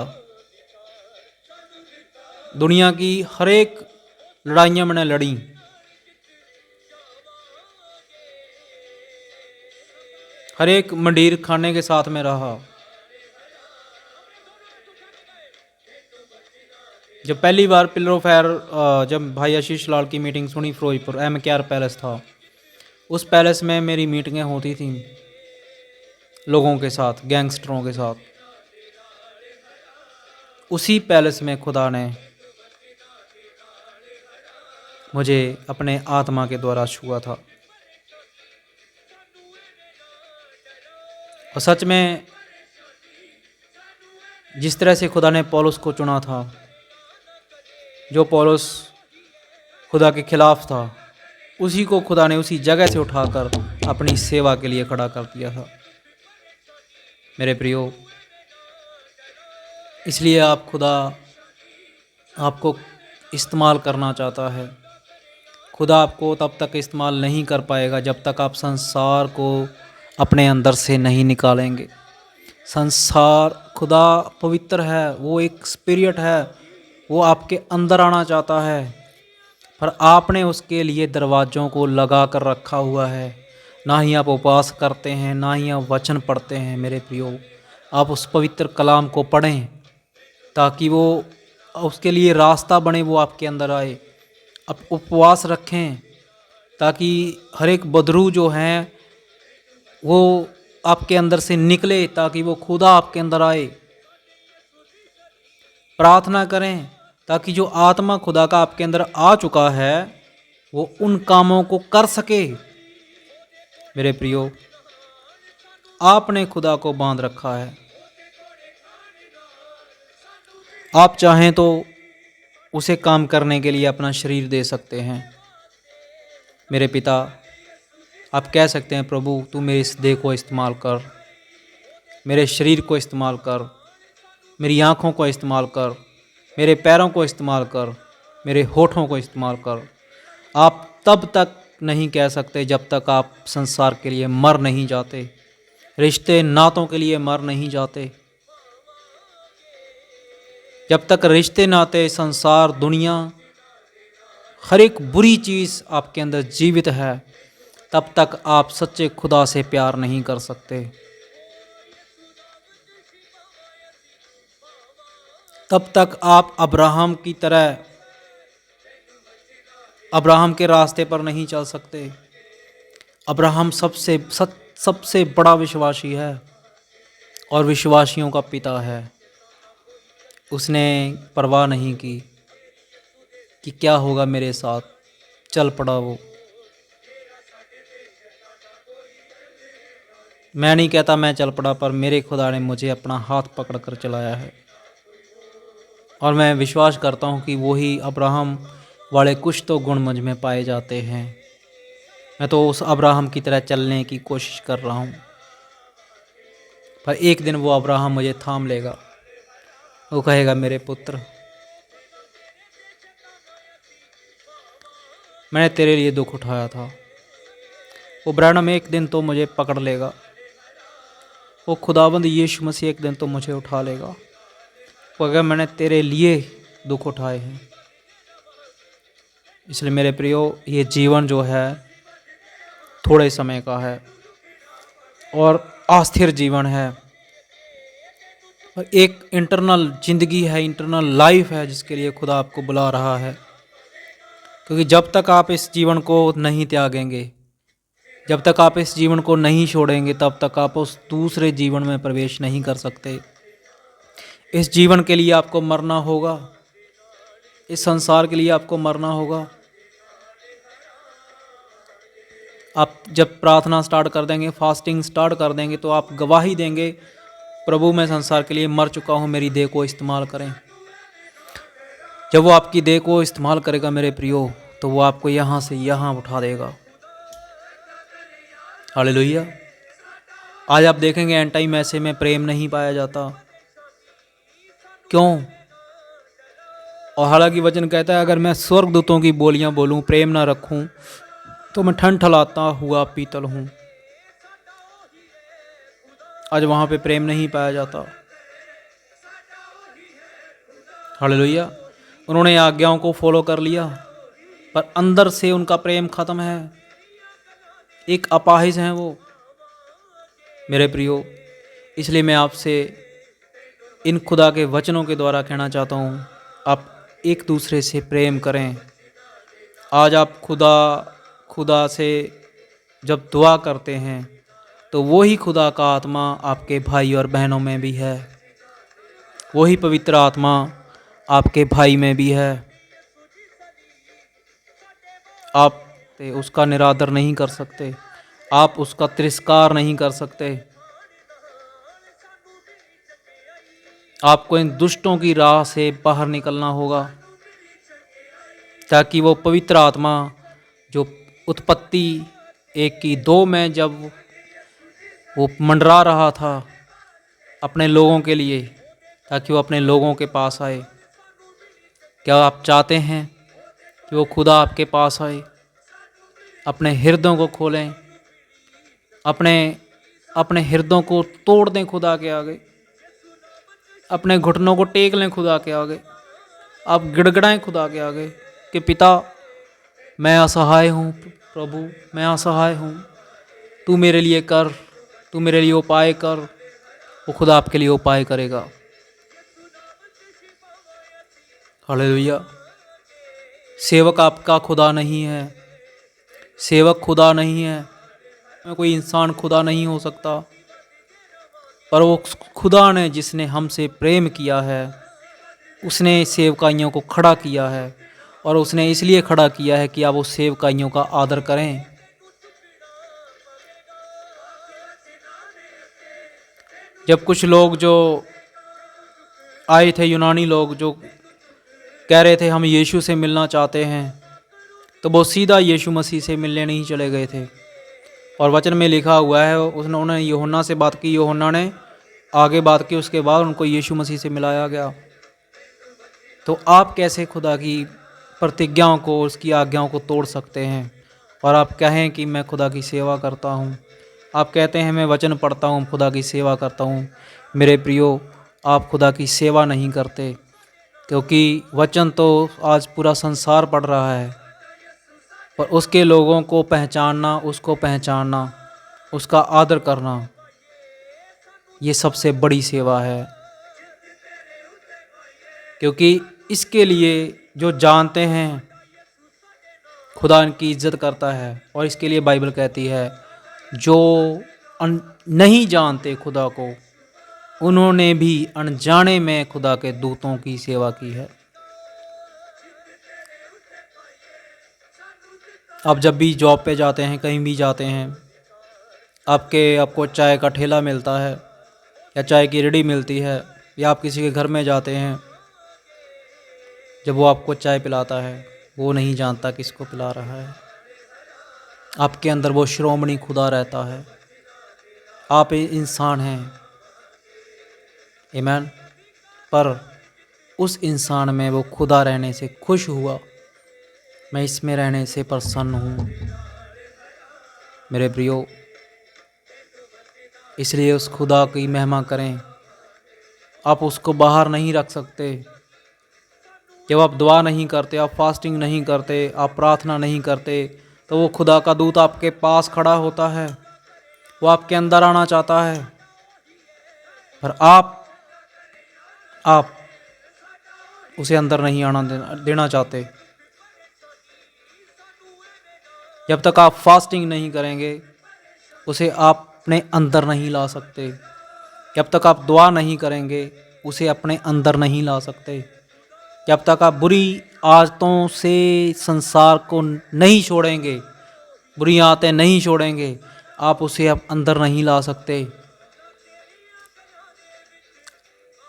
दुनिया की हर एक लड़ाइयाँ मैंने लड़ी, हर एक मंडीर खाने के साथ में रहा। जब पहली बार पिलर ऑफ फायर, जब भाई आशीष लाल की मीटिंग सुनी फिरोजपुर, MKR पैलेस था, उस पैलेस में मेरी मीटिंगें होती थीं लोगों के साथ, गैंगस्टरों के साथ। उसी पैलेस में खुदा ने मुझे अपने आत्मा के द्वारा छुआ था। और सच में जिस तरह से खुदा ने पौलुस को चुना था, जो पौलुस खुदा के खिलाफ था, उसी को खुदा ने उसी जगह से उठाकर अपनी सेवा के लिए खड़ा कर दिया था। मेरे प्रियो, इसलिए खुदा आपको इस्तेमाल करना चाहता है। खुदा आपको तब तक इस्तेमाल नहीं कर पाएगा जब तक आप संसार को अपने अंदर से नहीं निकालेंगे। संसार, खुदा पवित्र है, वो एक स्पिरिट है, वो आपके अंदर आना चाहता है, पर आपने उसके लिए दरवाज़ों को लगा कर रखा हुआ है। ना ही आप उपवास करते हैं, ना ही आप वचन पढ़ते हैं। मेरे प्रियो, आप उस पवित्र कलाम को पढ़ें ताकि वो उसके लिए रास्ता बने, वो आपके अंदर आए। आप उपवास रखें ताकि हर एक बदरू जो हैं वो आपके अंदर से निकले, ताकि वो खुदा आपके अंदर आए। प्रार्थना करें ताकि जो आत्मा खुदा का आपके अंदर आ चुका है वो उन कामों को कर सके। मेरे प्रियो, आपने खुदा को बांध रखा है। आप चाहें तो उसे काम करने के लिए अपना शरीर दे सकते हैं। मेरे पिता, आप कह सकते हैं, प्रभु तू मेरे इस देह को इस्तेमाल कर, मेरे शरीर को इस्तेमाल कर, मेरी आँखों को इस्तेमाल कर, मेरे पैरों को इस्तेमाल कर, मेरे होठों को इस्तेमाल कर। आप तब तक नहीं कह सकते जब तक आप संसार के लिए मर नहीं जाते, रिश्ते नातों के लिए मर नहीं जाते। जब तक रिश्ते नाते, संसार, दुनिया, हर एक बुरी चीज़ आपके अंदर जीवित है, तब तक आप सच्चे खुदा से प्यार नहीं कर सकते। तब तक आप अब्राहम की तरह अब्राहम के रास्ते पर नहीं चल सकते। अब्राहम सबसे बड़ा विश्वासी है और विश्वासियों का पिता है। उसने परवाह नहीं की कि क्या होगा मेरे साथ, चल पड़ा वो। मैं नहीं कहता मैं चल पड़ा, पर मेरे खुदा ने मुझे अपना हाथ पकड़ कर चलाया है। और मैं विश्वास करता हूँ कि वही अब्राहम वाले कुछ तो गुण मुझ में पाए जाते हैं। मैं तो उस अब्राहम की तरह चलने की कोशिश कर रहा हूँ, पर एक दिन वो अब्राहम मुझे थाम लेगा। वो कहेगा, मेरे पुत्र, मैंने तेरे लिए दुख उठाया था। वो ब्रैनम एक दिन तो मुझे पकड़ लेगा। वो खुदाबंद यीशु मसीह एक दिन तो मुझे उठा लेगा। वो कहेगा, मैंने तेरे लिए दुख उठाए हैं। इसलिए मेरे प्रियो, ये जीवन जो है थोड़े समय का है और अस्थिर जीवन है, और एक इंटरनल ज़िंदगी है, इंटरनल लाइफ है जिसके लिए खुदा आपको बुला रहा है। क्योंकि जब तक आप इस जीवन को नहीं त्यागेंगे, जब तक आप इस जीवन को नहीं छोड़ेंगे, तब तक आप उस दूसरे जीवन में प्रवेश नहीं कर सकते। इस जीवन के लिए आपको मरना होगा, इस संसार के लिए आपको मरना होगा। आप जब प्रार्थना स्टार्ट कर देंगे, फास्टिंग स्टार्ट कर देंगे, तो आप गवाही देंगे, प्रभु मैं संसार के लिए मर चुका हूँ, मेरी देह को इस्तेमाल करें। जब वो आपकी देह को इस्तेमाल करेगा मेरे प्रियो, तो वो आपको यहाँ से यहाँ उठा देगा। हालेलुया। आज आप देखेंगे एंड टाइम ऐसे में प्रेम नहीं पाया जाता। क्यों? और हालांकि वचन कहता है अगर मैं स्वर्गदूतों की बोलियां बोलूं, प्रेम ना रखूं, तो मैं ठंठलाता हुआ पीतल हूं। आज वहां पे प्रेम नहीं पाया जाता। हालेलुया। उन्होंने आज्ञाओं को फॉलो कर लिया, पर अंदर से उनका प्रेम खत्म है। एक अपाहिज हैं वो मेरे प्रियो। इसलिए मैं आपसे इन खुदा के वचनों के द्वारा कहना चाहता हूँ, आप एक दूसरे से प्रेम करें। आज आप खुदा से जब दुआ करते हैं, तो वही खुदा का आत्मा आपके भाई और बहनों में भी है, वही पवित्र आत्मा आपके भाई में भी है। आप उसका निरादर नहीं कर सकते, आप उसका तिरस्कार नहीं कर सकते। आपको इन दुष्टों की राह से बाहर निकलना होगा, ताकि वो पवित्र आत्मा जो उत्पत्ति 1:2 में जब वो मंडरा रहा था अपने लोगों के लिए, ताकि वो अपने लोगों के पास आए। क्या आप चाहते हैं कि वो खुदा आपके पास आए? अपने हृदयों को खोलें, अपने हृदयों को तोड़ दें खुदा के आगे, अपने घुटनों को टेक लें खुदा के आगे। आप गिड़गिड़ाएं खुदा के आगे कि पिता मैं असहाय हूँ, प्रभु मैं असहाय हूँ, तू मेरे लिए कर, तू मेरे लिए उपाय कर। वो खुदा आपके लिए उपाय करेगा। हालेलुया। सेवक आपका खुदा नहीं है, सेवक खुदा नहीं है, कोई इंसान खुदा नहीं हो सकता, पर वो खुदा ने जिसने हमसे प्रेम किया है, उसने सेवकाइयों को खड़ा किया है, और उसने इसलिए खड़ा किया है कि आप उस सेवकाइयों का आदर करें। जब कुछ लोग जो आए थे, यूनानी लोग जो कह रहे थे हम यीशु से मिलना चाहते हैं, तो वो सीधा यीशु मसीह से मिलने नहीं चले गए थे। और वचन में लिखा हुआ है, उन्होंने यूहन्ना से बात की, यूहन्ना ने आगे बात की, उसके बाद उनको यीशु मसीह से मिलाया गया। तो आप कैसे खुदा की प्रतिज्ञाओं को, उसकी आज्ञाओं को तोड़ सकते हैं और आप कहें कि मैं खुदा की सेवा करता हूँ? आप कहते हैं मैं वचन पढ़ता हूँ, खुदा की सेवा करता हूँ। मेरे प्रियो, आप खुदा की सेवा नहीं करते, क्योंकि वचन तो आज पूरा संसार पढ़ रहा है, पर उसके लोगों को पहचानना, उसको पहचानना, उसका आदर करना, ये सबसे बड़ी सेवा है। क्योंकि इसके लिए जो जानते हैं खुदा इनकी इज्जत करता है, और इसके लिए बाइबल कहती है जो नहीं जानते खुदा को, उन्होंने भी अनजाने में खुदा के दूतों की सेवा की है। आप जब भी जॉब पे जाते हैं, कहीं भी जाते हैं, आपको चाय का ठेला मिलता है या चाय की रेडी मिलती है, या आप किसी के घर में जाते हैं, जब वो आपको चाय पिलाता है, वो नहीं जानता किसको पिला रहा है। आपके अंदर वो श्रोमणी खुदा रहता है। आप इंसान हैं, आमीन, पर उस इंसान में वो खुदा रहने से खुश हुआ। मैं इसमें रहने से प्रसन्न हूँ मेरे प्रियो। इसलिए उस खुदा की महिमा करें। आप उसको बाहर नहीं रख सकते। जब आप दुआ नहीं करते, आप फास्टिंग नहीं करते, आप प्रार्थना नहीं करते, तो वो खुदा का दूत आपके पास खड़ा होता है, वो आपके अंदर आना चाहता है, पर आप आप उसे अंदर नहीं आना देना चाहते, जब तक आप फास्टिंग नहीं करेंगे उसे आप अपने अंदर नहीं ला सकते, जब तक आप दुआ नहीं करेंगे उसे अपने अंदर नहीं ला सकते, जब तक आप बुरी आदतों से संसार को नहीं छोड़ेंगे, बुरी आदतें नहीं छोड़ेंगे, आप उसे अब अंदर नहीं ला सकते।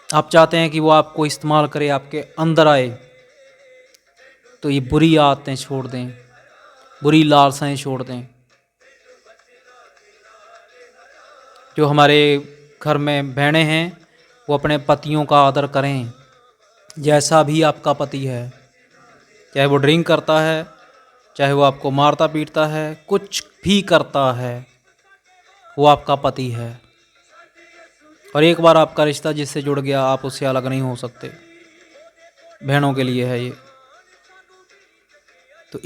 आप चाहते हैं कि वो आपको इस्तेमाल करे, आपके अंदर आए, तो ये बुरी आदतें छोड़ दें, बुरी लालसाएं छोड़ दें। जो हमारे घर में बहनें हैं वो अपने पतियों का आदर करें, जैसा भी आपका पति है, चाहे वो ड्रिंक करता है, चाहे वो आपको मारता पीटता है, कुछ भी करता है, वो आपका पति है। और एक बार आपका रिश्ता जिससे जुड़ गया आप उससे अलग नहीं हो सकते। बहनों के लिए है ये। तो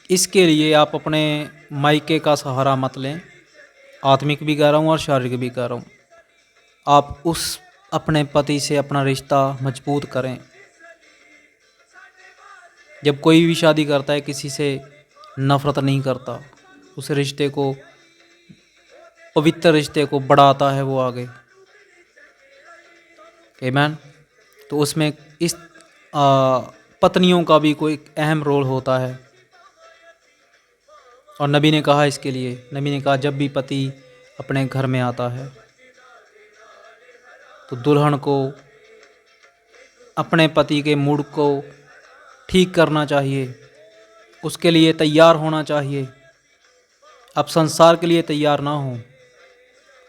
इसके लिए आप अपने मायके का सहारा मत लें, आत्मिक भी कह रहा हूँ और शारीरिक भी कह रहा हूँ। आप उस अपने पति से अपना रिश्ता मजबूत करें। जब कोई भी शादी करता है किसी से नफ़रत नहीं करता, उस रिश्ते को, पवित्र रिश्ते को बढ़ाता है वो आगे। आमीन। तो उसमें इस पत्नियों का भी कोई अहम रोल होता है। और नबी ने कहा इसके लिए, नबी ने कहा जब भी पति अपने घर में आता है तो दुल्हन को अपने पति के मूड को ठीक करना चाहिए, उसके लिए तैयार होना चाहिए। अब संसार के लिए तैयार ना हो,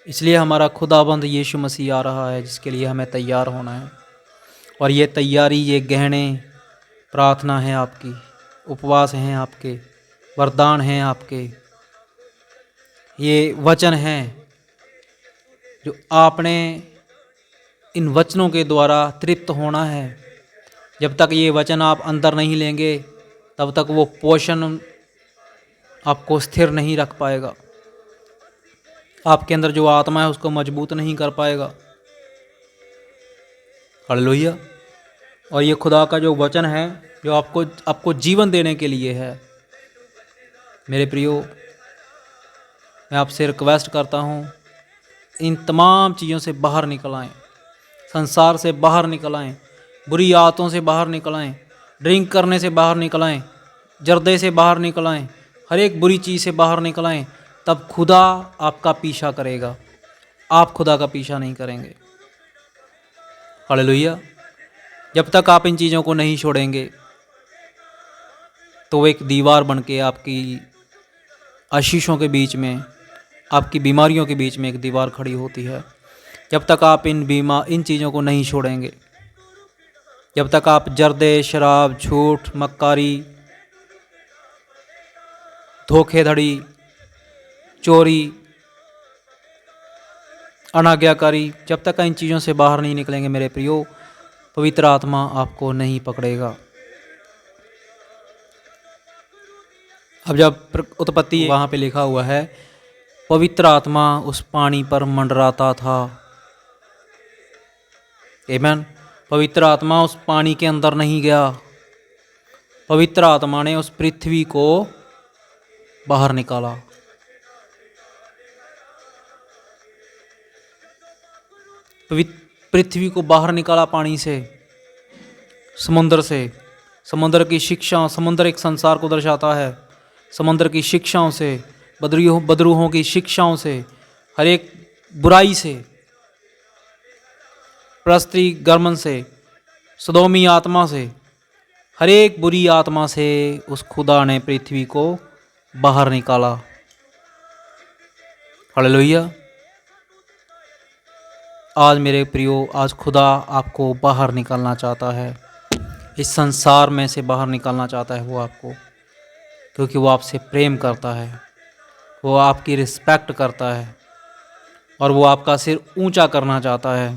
इसलिए हमारा खुदाबंद यीशु मसीह आ रहा है जिसके लिए हमें तैयार होना है। और ये तैयारी, ये गहने प्रार्थना है आपकी, उपवास हैं आपके, वरदान हैं आपके, ये वचन हैं जो आपने इन वचनों के द्वारा तृप्त होना है। जब तक ये वचन आप अंदर नहीं लेंगे तब तक वो पोषण आपको स्थिर नहीं रख पाएगा, आपके अंदर जो आत्मा है उसको मजबूत नहीं कर पाएगा। हालेलुया। और ये खुदा का जो वचन है जो आपको जीवन देने के लिए है। मेरे प्रियो, मैं आपसे रिक्वेस्ट करता हूँ, इन तमाम चीज़ों से बाहर निकल आएँ, संसार से बाहर निकल आएँ, बुरी आदतों से बाहर निकल आएँ, ड्रिंक करने से बाहर निकल आएँ, जर्दे से बाहर निकल आएँ, हर एक बुरी चीज़ से बाहर निकल आएँ। तब खुदा आपका पीछा करेगा, आप खुदा का पीछा नहीं करेंगे। हालेलुया। जब तक आप इन चीज़ों को नहीं छोड़ेंगे तो एक दीवार बन के आपकी आशीषों के बीच में, आपकी बीमारियों के बीच में एक दीवार खड़ी होती है। जब तक आप इन चीज़ों को नहीं छोड़ेंगे, जब तक आप जर्दे, शराब, झूठ, मक्कारी, धोखेधड़ी, चोरी, अनाज्ञाकारी, जब तक इन चीज़ों से बाहर नहीं निकलेंगे मेरे प्रियो, पवित्र आत्मा आपको नहीं पकड़ेगा। अब जब उत्पत्ति वहाँ पे लिखा हुआ है, पवित्र आत्मा उस पानी पर मंडराता था। आमीन। पवित्र आत्मा उस पानी के अंदर नहीं गया, पवित्र आत्मा ने उस पृथ्वी को बाहर निकाला। पृथ्वी को बाहर निकाला पानी से, समुद्र से। समुद्र की शिक्षा, समुद्र एक संसार को दर्शाता है। समुद्र की शिक्षाओं से, बदरूहों की शिक्षाओं से, हर एक बुराई से, परस्त्री गर्मन से, सदोमी आत्मा से, हर एक बुरी आत्मा से उस खुदा ने पृथ्वी को बाहर निकाला। हालेलुया। आज मेरे प्रियो, आज खुदा आपको बाहर निकालना चाहता है, इस संसार में से बाहर निकालना चाहता है वो आपको, क्योंकि वो आपसे प्रेम करता है, वो आपकी रिस्पेक्ट करता है, और वो आपका सिर ऊंचा करना चाहता है।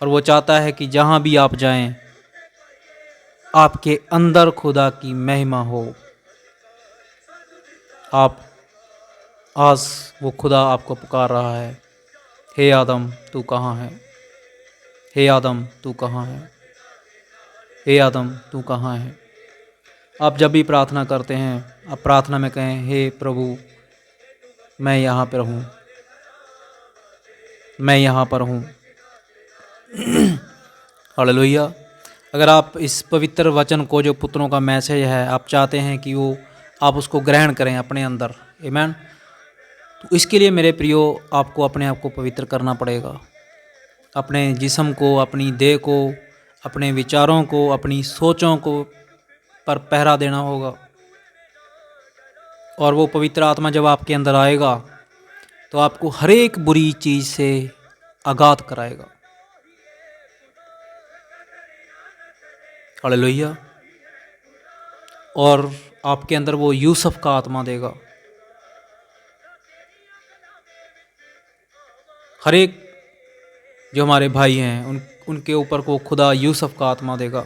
और वो चाहता है कि जहाँ भी आप जाएं, आपके अंदर खुदा की महिमा हो। आज वो खुदा आपको पुकार रहा है, हे आदम तू कहाँ है, हे आदम तू कहाँ है। हे आदम तू कहाँ है। आप जब भी प्रार्थना करते हैं आप प्रार्थना में कहें, हे प्रभु मैं यहाँ पर हूँ, मैं यहाँ पर हूँ। हालेलुया। अगर आप इस पवित्र वचन को, जो पुत्रों का मैसेज है, आप चाहते हैं कि वो आप उसको ग्रहण करें अपने अंदर, आमीन, तो इसके लिए मेरे प्रियो आपको अपने आप को पवित्र करना पड़ेगा। अपने जिस्म को, अपनी देह को, अपने विचारों को, अपनी सोचों को पर पहरा देना होगा। और वो पवित्र आत्मा जब आपके अंदर आएगा तो आपको हर एक बुरी चीज़ से आगात कराएगा। हालेलुया। और आपके अंदर वो यूसुफ का आत्मा देगा। हर एक जो हमारे भाई हैं उनके ऊपर को खुदा यूसुफ का आत्मा देगा,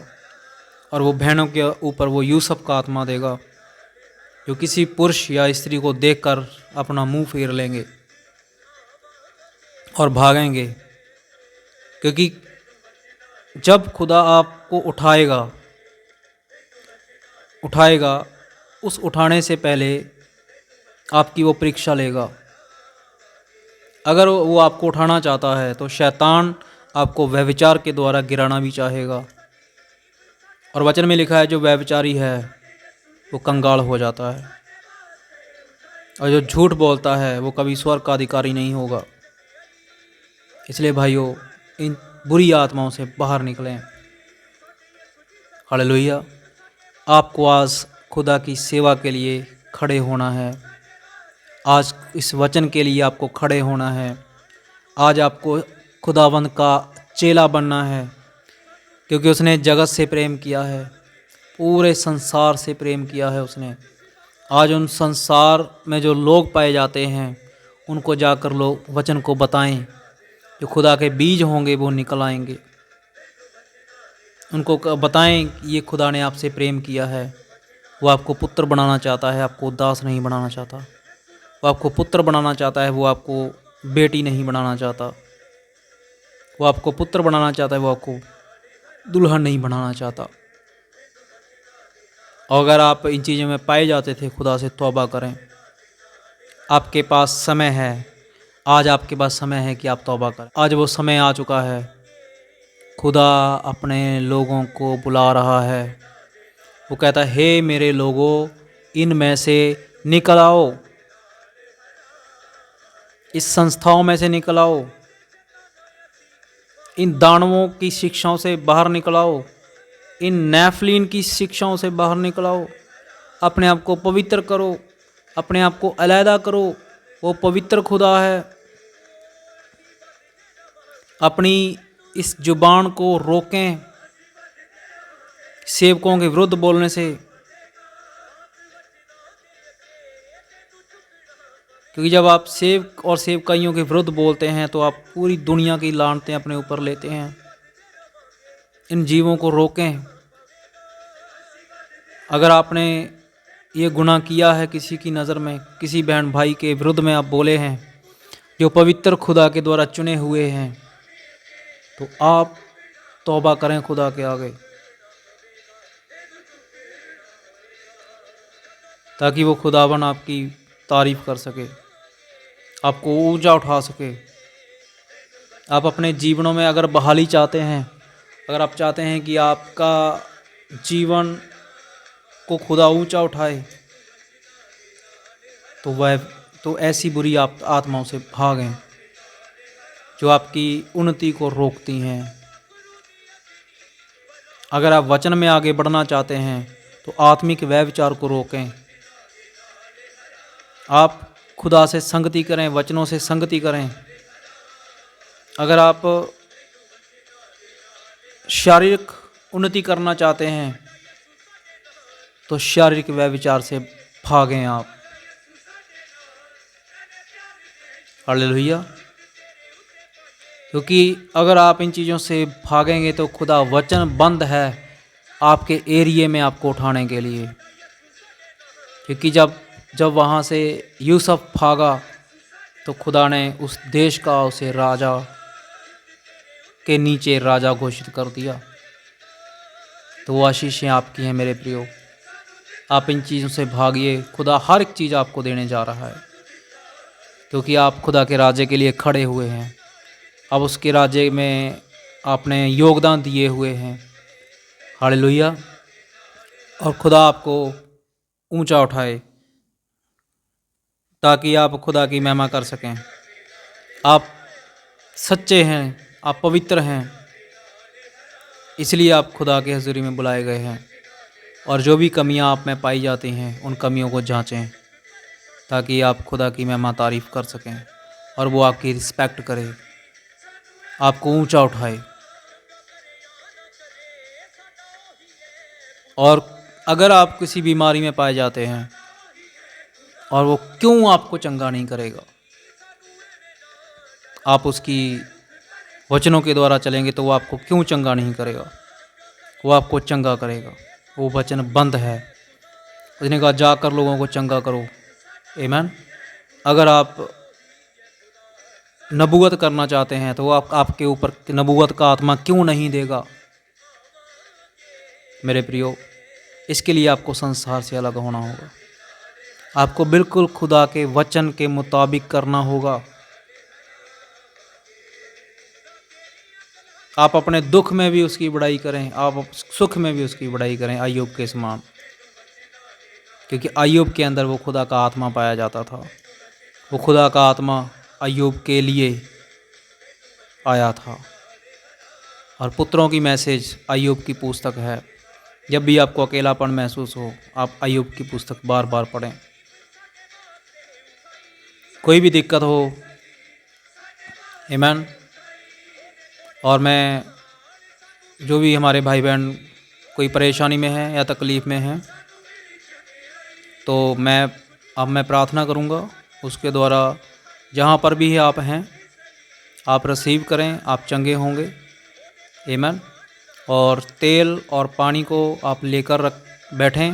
और वो बहनों के ऊपर वो यूसुफ का आत्मा देगा, जो किसी पुरुष या स्त्री को देखकर अपना मुंह फेर लेंगे और भागेंगे। क्योंकि जब खुदा आपको उठाएगा उस उठाने से पहले आपकी वो परीक्षा लेगा। अगर वो आपको उठाना चाहता है तो शैतान आपको व्यभिचार के द्वारा गिराना भी चाहेगा। और वचन में लिखा है जो व्यभिचारी है वो कंगाल हो जाता है, और जो झूठ बोलता है वो कभी स्वर्ग का अधिकारी नहीं होगा। इसलिए भाइयों, इन बुरी आत्माओं से बाहर निकलें। हालेलुया। आपको आज खुदा की सेवा के लिए खड़े होना है। आज इस वचन के लिए आपको खड़े होना है। आज आपको खुदावंद का चेला बनना है, क्योंकि उसने जगत से प्रेम किया है, पूरे संसार से प्रेम किया है उसने। आज उन संसार में जो लोग पाए जाते हैं उनको जाकर लोग वचन को बताएं। जो खुदा के बीज होंगे वो निकल आएंगे। उनको बताएं कि ये खुदा ने आपसे प्रेम किया है। वो आपको पुत्र बनाना चाहता है, आपको दास नहीं बनाना चाहता। वो आपको पुत्र बनाना चाहता है, वो आपको बेटी नहीं बनाना चाहता। वो आपको पुत्र बनाना चाहता है, वो आपको दुल्हन नहीं बनाना चाहता। और अगर आप इन चीज़ों में पाए जाते थे, खुदा से तौबा करें। आपके पास समय है, आज आपके पास समय है कि आप तौबा करें। आज वो समय आ चुका है। खुदा अपने लोगों को बुला रहा है। वो कहता है, हे मेरे लोगों, इनमें से निकल आओ, इस संस्थाओं में से निकल आओ, इन दानवों की शिक्षाओं से बाहर निकल आओ, इन नेफलीन की शिक्षाओं से बाहर निकल आओ। अपने आप को पवित्र करो, अपने आप को अलहदा करो। वो पवित्र खुदा है। अपनी इस जुबान को रोकें सेवकों के विरुद्ध बोलने से, क्योंकि जब आप सेवक और सेवकाइयों के विरुद्ध बोलते हैं तो आप पूरी दुनिया की लानतें अपने ऊपर लेते हैं। इन जीवों को रोकें। अगर आपने ये गुनाह किया है किसी की नज़र में, किसी बहन भाई के विरुद्ध में आप बोले हैं जो पवित्र खुदा के द्वारा चुने हुए हैं, तो आप तौबा करें खुदा के आगे, ताकि वो खुदावन आपकी तारीफ़ कर सके, आपको ऊंचा उठा सके। आप अपने जीवनों में अगर बहाली चाहते हैं, अगर आप चाहते हैं कि आपका जीवन को खुदा ऊंचा उठाए, तो ऐसी बुरी आत्माओं से भागें जो आपकी उन्नति को रोकती हैं। अगर आप वचन में आगे बढ़ना चाहते हैं तो आत्मिक व्यभिचार को रोकें। आप खुदा से संगति करें, वचनों से संगति करें। अगर आप शारीरिक उन्नति करना चाहते हैं तो शारीरिक व्यभिचार से भागें आप। हालेलुया। क्योंकि अगर आप इन चीज़ों से भागेंगे तो खुदा वचन बंद है आपके एरिए में आपको उठाने के लिए। क्योंकि जब वहाँ से यूसुफ भागा तो खुदा ने उस देश का उसे राजा के नीचे राजा घोषित कर दिया। तो वो आशीषें आपकी हैं मेरे प्रियो। आप इन चीज़ों से भागिए। खुदा हर एक चीज़ आपको देने जा रहा है, क्योंकि आप खुदा के राज्य के लिए खड़े हुए हैं। अब उसके राज्य में आपने योगदान दिए हुए हैं। हालेलुया। और खुदा आपको ऊंचा उठाए ताकि आप खुदा की महिमा कर सकें। आप सच्चे हैं, आप पवित्र हैं, इसलिए आप खुदा के हज़ूरी में बुलाए गए हैं। और जो भी कमियां आप में पाई जाती हैं उन कमियों को जांचें, ताकि आप खुदा की महिमा तारीफ़ कर सकें और वो आपकी रिस्पेक्ट करे, आपको ऊंचा उठाए। और अगर आप किसी बीमारी में पाए जाते हैं और वो क्यों आपको चंगा नहीं करेगा, आप उसकी वचनों के द्वारा चलेंगे तो वो आपको क्यों चंगा नहीं करेगा, वो आपको चंगा करेगा। वो वचन बंद है। उसने कहा जाकर लोगों को चंगा करो। आमीन। अगर आप नबूवत करना चाहते हैं तो वो आपके ऊपर नबूवत का आत्मा क्यों नहीं देगा मेरे प्रियो। इसके लिए आपको संसार से अलग होना होगा। आपको बिल्कुल खुदा के वचन के मुताबिक करना होगा। आप अपने दुख में भी उसकी बड़ाई करें, आप सुख में भी उसकी बड़ाई करें, अय्यूब के समान। क्योंकि अय्यूब के अंदर वो खुदा का आत्मा पाया जाता था। वो खुदा का आत्मा अय्यूब के लिए आया था। और पुत्रों की मैसेज अय्यूब की पुस्तक है। जब भी आपको अकेलापन महसूस हो, आप अय्यूब की पुस्तक बार बार पढ़ें। कोई भी दिक्कत हो, आमीन। और मैं जो भी हमारे भाई बहन कोई परेशानी में है या तकलीफ़ में है, तो मैं प्रार्थना करूँगा उसके द्वारा। जहाँ पर भी आप हैं, आप रिसीव करें, आप चंगे होंगे। आमीन। और तेल और पानी को आप लेकर बैठें।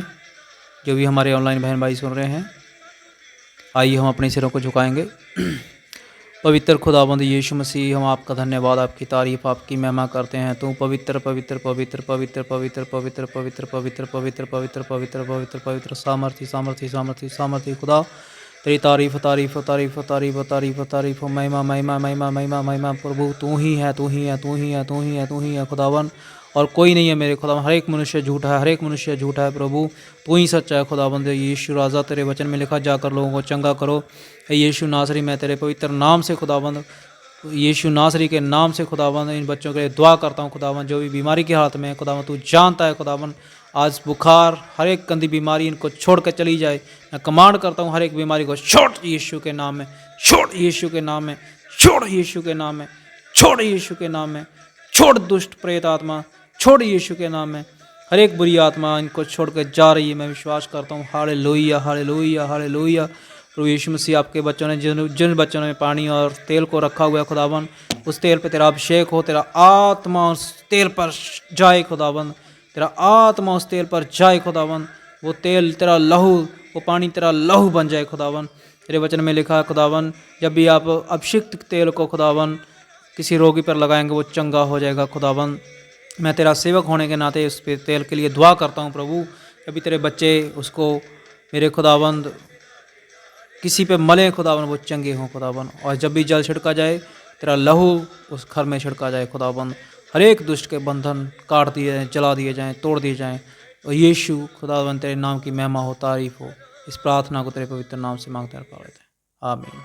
जो भी हमारे ऑनलाइन बहन भाई सुन रहे हैं, आइए हम अपने सिरों को झुकाएंगे। पवित्र खुदाबंद यीशु मसीह, हम आपका धन्यवाद, आपकी तारीफ़, आपकी महिमा करते हैं। तू पवित्र पवित्र पवित्र पवित्र पवित्र पवित्र पवित्र पवित्र पवित्र पवित्र पवित्र पवित्र पवित्र सामर्थी सामर्थी सामर्थी सामर्थी खुदा, तेरी तारीफ़ तारीफ़ तारीफ़ तारीफ़ तारीफ़ तारीफ़ महिमा महिमा महिमा महिमा महिमा प्रभु, तू ही है, तू ही है, तू ही है, तू ही है, तू ही है खुदावन, और कोई नहीं है मेरे खुदा। हर एक मनुष्य झूठा है, हर एक मनुष्य झूठा है प्रभु, तू ही सच्चा है खुदाबंद। यीशु राजा, तेरे वचन में लिखा जाकर लोगों को चंगा करो। यीशु नासरी, मैं तेरे पवित्र नाम से खुदाबंद, यीशु नासरी के नाम से खुदाबंद इन बच्चों के लिए दुआ करता हूँ खुदाबंद। जो भी बीमारी के हाथ में है खुदाबंद, तू जानता है खुदाबंद। आज बुखार, हर एक गंदी बीमारी इनको छोड़ कर चली जाए। मैं कमांड करता हूँ हर एक बीमारी को छोड़ यीशु के नाम में, छोड़ यीशु के नाम में, छोड़ यीशु के नाम में, छोड़ यीशु के नाम में, छोड़ दुष्ट प्रेत आत्मा, छोड़ यीशु के नाम में। हर एक बुरी आत्मा इनको छोड़ कर जा रही है, मैं विश्वास करता हूँ। हालेलुया हालेलुया हालेलुया। प्रभु यीशु मसीह, आपके बच्चों ने जिन बच्चों ने पानी और तेल को रखा हुआ है खुदावन, उस तेल पे तेरा अभिषेक हो, तेरा आत्मा उस तेल पर जाए खुदावन, तेरा आत्मा उस तेल पर जाए खुदावन। वो तेल तेरा लहू, वो पानी तेरा लहू बन जाए खुदावन। तेरे वचन में लिखा है खुदावन, जब भी आप अभिषिक्त तेल को खुदावन किसी रोगी पर लगाएंगे वो चंगा हो जाएगा खुदावन। मैं तेरा सेवक होने के नाते उस तेल के लिए दुआ करता हूँ प्रभु। कभी तेरे बच्चे उसको मेरे खुदावंद किसी पे मले खुदावन, वो चंगे हों खुदावन। और जब भी जल छिड़का जाए, तेरा लहू उस घर में छिड़का जाए खुदावन। हर एक दुष्ट के बंधन काट दिए जाएँ, जला दिए जाएँ, तोड़ दिए जाएँ। और यीशु खुदावन, तेरे नाम की महिमा हो, तारीफ़ हो। इस प्रार्थना को तेरे पवित्र नाम से मांगते हैं, आमीन।